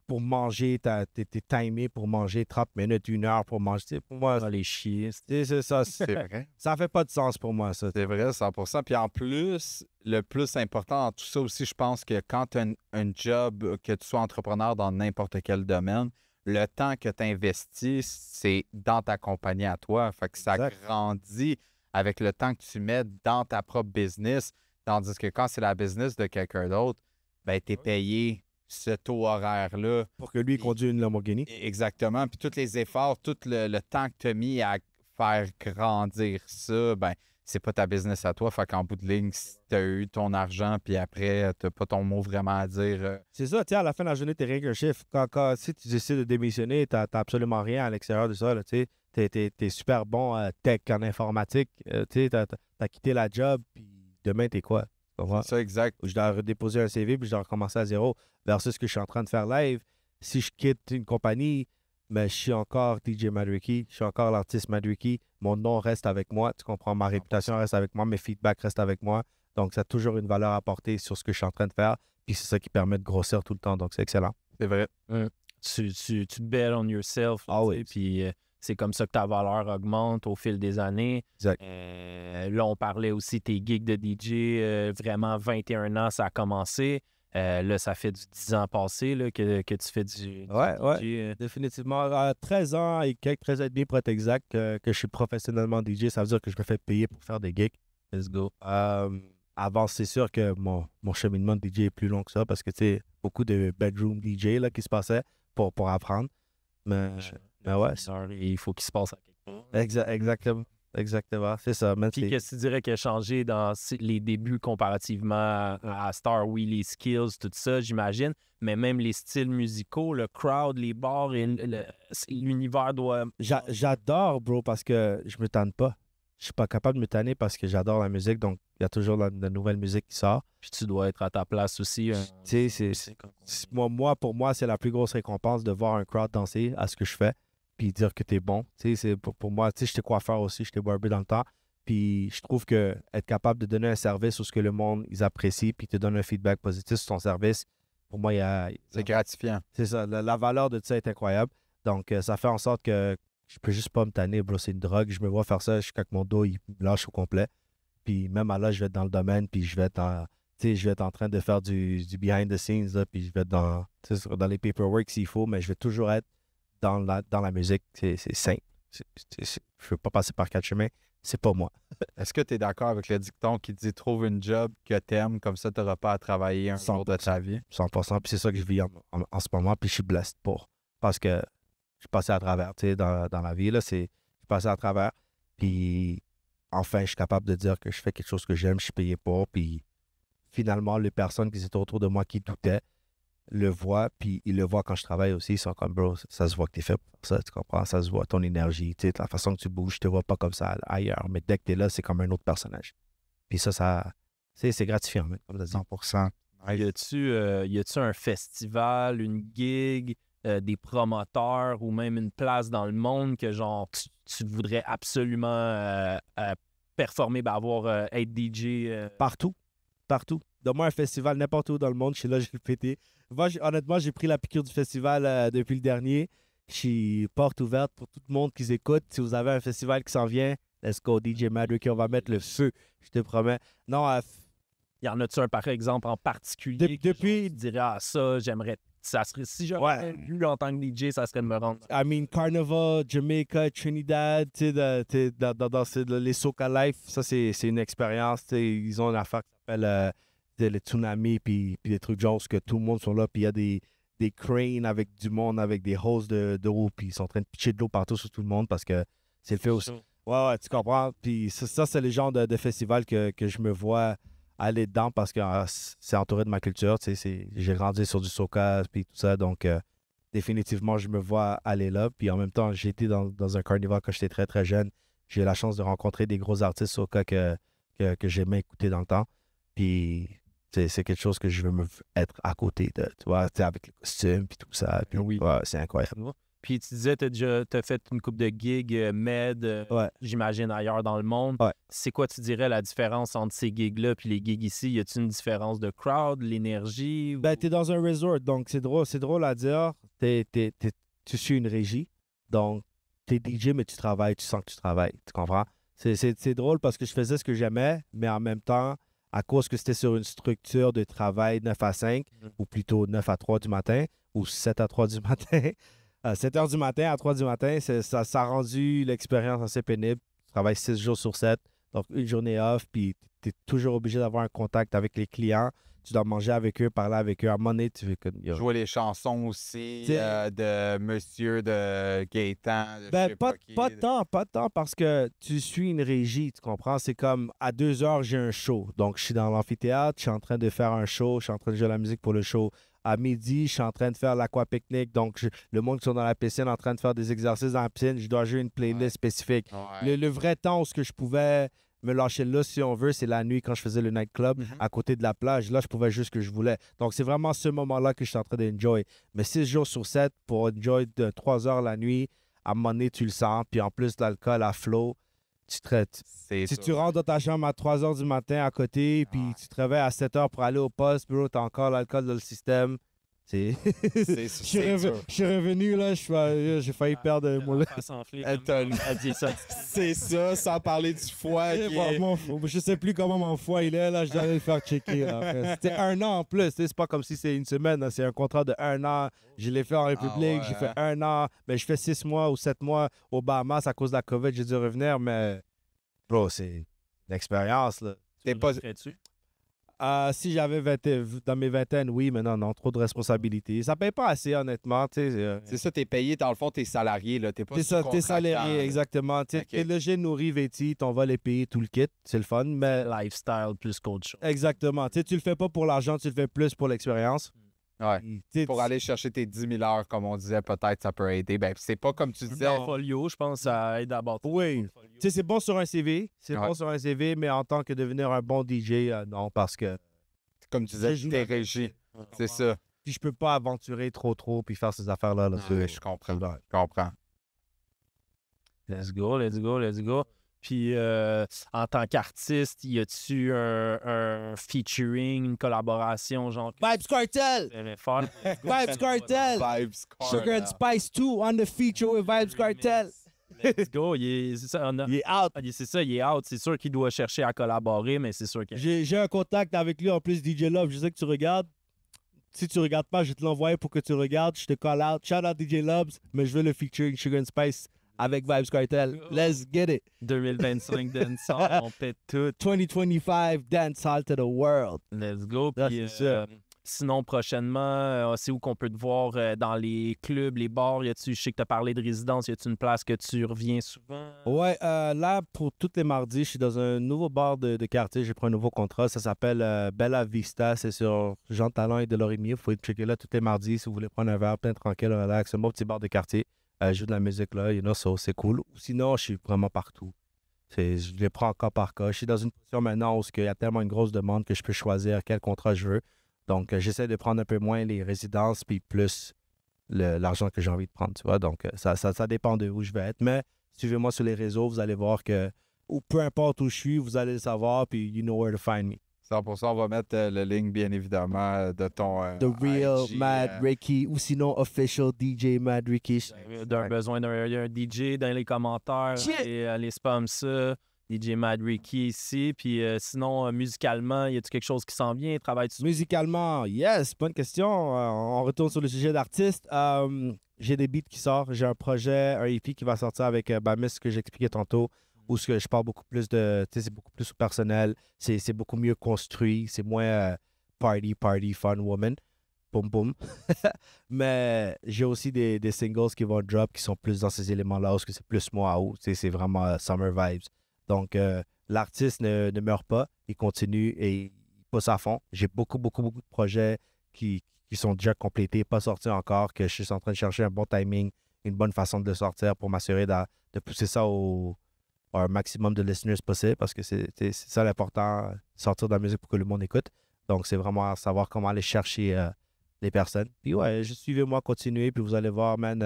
Pour manger, t'es timé pour manger 30 minutes, 1 heure pour manger. Pour moi, les chier. C'est ça. C'est vrai. Ça fait pas de sens pour moi, ça. C'est vrai, 100%. Puis en plus, le plus important dans tout ça aussi, je pense que quand tu as un job, que tu sois entrepreneur dans n'importe quel domaine, le temps que tu investis, c'est dans ta compagnie à toi. Fait que ça grandit avec le temps que tu mets dans ta propre business. Tandis que quand c'est la business de quelqu'un d'autre, ben, tu es payé ce taux horaire-là. Pour que lui conduise une Lamborghini. Exactement. Puis tous les efforts, tout le temps que tu as mis à faire grandir ça, ben c'est pas ta business à toi. Fait qu'en bout de ligne, si tu as eu ton argent, puis après, tu n'as pas ton mot vraiment à dire. C'est ça, tu sais, à la fin de la journée, tu rien qu'un chiffre. Si tu décides de démissionner, tu n'as absolument rien à l'extérieur de ça. Tu es super bon tech en informatique. Tu as quitté la job, puis demain, tu es quoi? C'est ça, exact. Je dois redéposer un CV, puis je dois recommencer à zéro. Versus ce que je suis en train de faire live. Si je quitte une compagnie, mais je suis encore DJ Madricky, je suis encore l'artiste Madricky, mon nom reste avec moi, tu comprends, ma réputation reste avec moi, mes feedbacks restent avec moi, donc ça a toujours une valeur apportée sur ce que je suis en train de faire, puis c'est ça qui permet de grossir tout le temps, donc c'est excellent. C'est vrai. Tu bet on yourself, oui. Puis c'est comme ça que ta valeur augmente au fil des années. Exact. Là, on parlait aussi tes gigs de DJ, vraiment 21 ans, ça a commencé. Là, ça fait du 10 ans passés là, que tu fais du DJ. Définitivement. 13 ans et quelques, 13 ans et demi pour être exact, que je suis professionnellement DJ. Ça veut dire que je me fais payer pour faire des gigs. Let's go. avant, c'est sûr que mon cheminement de DJ est plus long que ça parce que, tu sais, beaucoup de bedroom DJ là, qui se passaient pour apprendre. Mais ouais, il faut qu'il se passe à quelque part. exactement. Exactement, c'est ça. Même Puis qu'est-ce que tu dirais qui a changé dans les débuts comparativement à Star? Oui, les skills, tout ça, j'imagine, mais même les styles musicaux, le crowd, les bars, et l'univers doit... J'adore, bro, parce que je me tanne pas. Je suis pas capable de me tanner parce que j'adore la musique, donc il y a toujours de la nouvelle musique qui sort. Puis tu dois être à ta place aussi. Tu sais, pour moi, c'est la plus grosse récompense de voir un crowd danser à ce que je fais. Puis dire que t'es bon. Tu sais, c'est pour moi, tu sais, j'étais coiffeur aussi, j'étais barber dans le temps. Puis je trouve que être capable de donner un service où ce que le monde, ils apprécient, puis te donne un feedback positif sur ton service, pour moi, c'est gratifiant. C'est ça, la valeur de ça est incroyable. Donc, ça fait en sorte que je peux juste pas me tanner, bro, c'est une drogue. Je me vois faire ça jusqu'à que mon dos, il me lâche au complet. Puis même à là, je vais être dans le domaine, puis je vais être en train de faire du behind the scenes, là, puis je vais être dans les paperwork s'il faut, mais je vais toujours être dans la musique, c'est simple. Je ne veux pas passer par quatre chemins. C'est pas moi. Est-ce que tu es d'accord avec le dicton qui dit « Trouve une job que t'aimes, comme ça tu n'auras pas à travailler un jour de ta vie ». 100%. Puis c'est ça que je vis en ce moment, puis je suis blessé pour. Parce que je suis passé à travers, tu sais, dans la vie, là, je suis passé à travers. Puis enfin, je suis capable de dire que je fais quelque chose que j'aime, je suis payé pour. Puis finalement, les personnes qui étaient autour de moi qui doutaient, le voient, puis ils le voient quand je travaille aussi. Ils sont comme, bro, ça se voit que t'es fait pour ça, tu comprends? Ça se voit, ton énergie, tu sais, la façon que tu bouges, je te vois pas comme ça ailleurs. Mais dès que t'es là, c'est comme un autre personnage. Puis ça c'est gratifiant, même, comme tu as dit. 100%. Y a-tu un festival, une gig, des promoteurs ou même une place dans le monde que, genre, tu voudrais absolument performer, être DJ? Partout. Donne-moi un festival n'importe où dans le monde, je suis là, je vais le péter. Moi, honnêtement, j'ai pris la piqûre du festival depuis le dernier. Je suis porte ouverte pour tout le monde qui écoute. Si vous avez un festival qui s'en vient, let's go, DJ Madrick, on va mettre le feu, je te promets. Non, y en a-tu un, par exemple, en particulier depuis... tu dirais, ça, j'aimerais... Ça serait, si j'aurais vu en tant que DJ, ça serait de me rendre. I mean, Carnival, Jamaica, Trinidad, tu sais, dans les Soca Life, ça, c'est une expérience. Ils ont une affaire qui s'appelle... les tsunamis, puis des trucs genre que tout le monde sont là, puis il y a des cranes avec du monde, avec des hoses d'eau, puis ils sont en train de pitcher de l'eau partout sur tout le monde parce que c'est le fait aussi. Ouais, tu comprends. Puis ça c'est le genre de festival que je me vois aller dedans parce que c'est entouré de ma culture. Tu sais, j'ai grandi sur du soca, puis tout ça, donc définitivement, je me vois aller là. Puis en même temps, j'ai été dans un carnival quand j'étais très, très jeune. J'ai eu la chance de rencontrer des gros artistes soca que j'aimais écouter dans le temps. Puis c'est quelque chose que je veux être à côté de, tu vois, avec les costumes puis tout ça. Puis, oui. Ouais, c'est incroyable. Puis tu disais, t'as fait une couple de gigs med, j'imagine, ailleurs dans le monde. Ouais. C'est quoi, tu dirais, la différence entre ces gigs-là puis les gigs ici? Y a-t-il une différence de crowd, l'énergie? Ben, t'es dans un resort, donc c'est drôle à dire. Tu suis une régie, donc t'es DJ, mais tu travailles, tu sens que tu travailles, tu comprends? C'est drôle parce que je faisais ce que j'aimais, mais en même temps, à cause que c'était sur une structure de travail 9 à 5, ou plutôt 9 à 3 du matin, ou 7 à 3 du matin. 7 heures du matin à 3 du matin, ça a rendu l'expérience assez pénible. Tu travailles 6 jours sur 7, donc une journée off, puis tu es toujours obligé d'avoir un contact avec les clients. Tu dois manger avec eux, parler avec eux. À un moment donné, tu veux que... Jouer les chansons aussi de Monsieur, de Gaétan, de ben, je sais pas qui. Pas tant, parce que tu suis une régie, tu comprends? C'est comme, à 2 heures, j'ai un show. Donc, je suis dans l'amphithéâtre, je suis en train de faire un show, je suis en train de jouer la musique pour le show. À midi, je suis en train de faire l'aquapicnic. Donc, le monde qui sont dans la piscine en train de faire des exercices dans la piscine, je dois jouer une playlist spécifique. Ouais. Le vrai temps où ce que je pouvais me lâcher là, si on veut, c'est la nuit quand je faisais le nightclub à côté de la plage. Là, je pouvais juste ce que je voulais. Donc, c'est vraiment ce moment-là que je suis en train d'enjoy. Mais 6 jours sur 7 pour enjoy de 3 heures la nuit, à un moment donné, tu le sens. Puis en plus, l'alcool à flot, tu traites. Si tu rentres dans ta chambre à 3 heures du matin à côté, puis tu te réveilles à 7 heures pour aller au poste, bro, t'as encore l'alcool dans le système. Je suis revenu, là, j'ai failli perdre mon... C'est ça, sans parler du foie. Je sais plus comment mon foie il est, là, je dois aller le faire checker. C'était 1 an en plus, c'est pas comme si c'est une semaine, c'est un contrat de 1 an. Je l'ai fait en République, j'ai fait 1 an, mais je fais 6 mois ou 7 mois aux Bahamas à cause de la COVID, j'ai dû revenir, mais bro, c'est une expérience, là. Tu pas... Si j'avais dans mes vingtaines, oui, mais non, trop de responsabilités. Ça paye pas assez, honnêtement. C'est ça, t'es payé, dans le fond, t'es salarié, là. T'es pas C'est ça, t'es salarié, sous-contractant, exactement. Ok. T'es logé, nourri, vêti, on va les payer tout le kit, c'est le fun, mais Lifestyle plus qu'autre chose. exactement. Tu le fais pas pour l'argent, tu le fais plus pour l'expérience. là. Ouais. Puis, tu sais, Pour aller chercher tes 10 000 heures, comme on disait, peut-être ça peut aider. Ben, c'est pas comme tu disais. Portfolio, je pense, ça aide à bâtir. Oui. Tu sais, c'est bon sur un CV, Ouais. mais en tant que devenir un bon DJ, non, parce que Comme tu disais, je joue t'es la- régi. C'est ça. puis je peux pas aventurer trop puis faire ces affaires-là. Là, Ouais, je comprends. Je comprends. Let's go, let's go, let's go. Puis, en tant qu'artiste, y a-tu un featuring, une collaboration, genre, que Vibes Cartel! tu aimerais faire? Vibes Cartel! Vibes Sugar and Spice 2 on the feature with Vibes Cartel. Let's go. C'est ça, Il est out. c'est ça, il est out. C'est sûr qu'il doit chercher à collaborer, mais c'est sûr que. J'ai un contact avec lui en plus, DJ Love. Je sais que tu regardes. Si tu regardes pas, je vais te l'envoyer pour que tu regardes. Je te call out. Shout out DJ Loves, mais je veux le featuring Sugar and Spice avec Vibes Cartel. Let's get it. 2025 dancehall, on pète tout. 2025 dance hall to the world. Let's go. Ça, Puis, c'est ça. sinon, prochainement, c'est où qu'on peut te voir dans les clubs, les bars? Je sais que tu as parlé de résidence. Y a-tu une place que tu reviens souvent? Ouais, là, pour tous les mardis, je suis dans un nouveau bar de quartier. J'ai pris un nouveau contrat. Ça s'appelle Bella Vista. C'est sur Jean Talon et Delorimier. Vous pouvez checker là tous les mardis si vous voulez prendre un verre plein tranquille, relax. Un beau petit bar de quartier. Je joue de la musique là, so c'est cool. Sinon, je suis vraiment partout. Je les prends cas par cas. Je suis dans une position maintenant où il y a tellement une grosse demande que je peux choisir quel contrat je veux. Donc, j'essaie de prendre un peu moins les résidences puis plus l'argent que j'ai envie de prendre, tu vois. Donc, ça dépend de où je vais être. Mais suivez-moi sur les réseaux, vous allez voir que, ou peu importe où je suis, vous allez le savoir, puis you know where to find me. 100%, on va mettre le link, bien évidemment, de ton. The Real IG, Mad Ricky, ou sinon Official DJ Mad Ricky. Besoin d'un DJ dans les commentaires. Shit. Et allez spam ça. DJ Mad Ricky ici. Puis sinon, musicalement, y a-tu quelque chose qui s'en vient? Travailles-tu? Musicalement, yes, bonne question. On retourne sur le sujet d'artiste. J'ai des beats qui sortent. J'ai un projet, un EP qui va sortir avec Bamis, ce que j'expliquais tantôt, où ce que je parle beaucoup plus de. Tu sais, c'est beaucoup plus personnel. C'est beaucoup mieux construit. C'est moins party, fun woman. Boum, boum. Mais j'ai aussi des singles qui vont drop qui sont plus dans ces éléments-là, parce que c'est plus moi. Tu sais, c'est vraiment summer vibes. Donc, l'artiste ne meurt pas. Il continue et il pousse à fond. J'ai beaucoup de projets qui sont déjà complétés, pas sortis encore, que je suis en train de chercher un bon timing, une bonne façon de le sortir pour m'assurer de pousser ça au un maximum de listeners possible, parce que c'est ça l'important, sortir de la musique pour que le monde écoute. Donc, c'est vraiment savoir comment aller chercher les personnes. Puis ouais, juste suivez-moi, continuez, puis vous allez voir, man,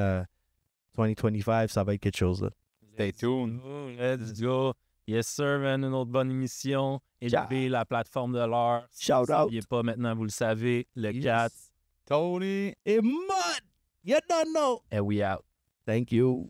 2025, ça va être quelque chose. Là. Stay tuned. Let's go. Yes, sir, man. Une autre bonne émission. Élever la plateforme de l'heure. Si Shout vous ne out. saviez pas, maintenant, vous le savez. Le 4. Tony. Et mud! You don't know! And we out. Thank you.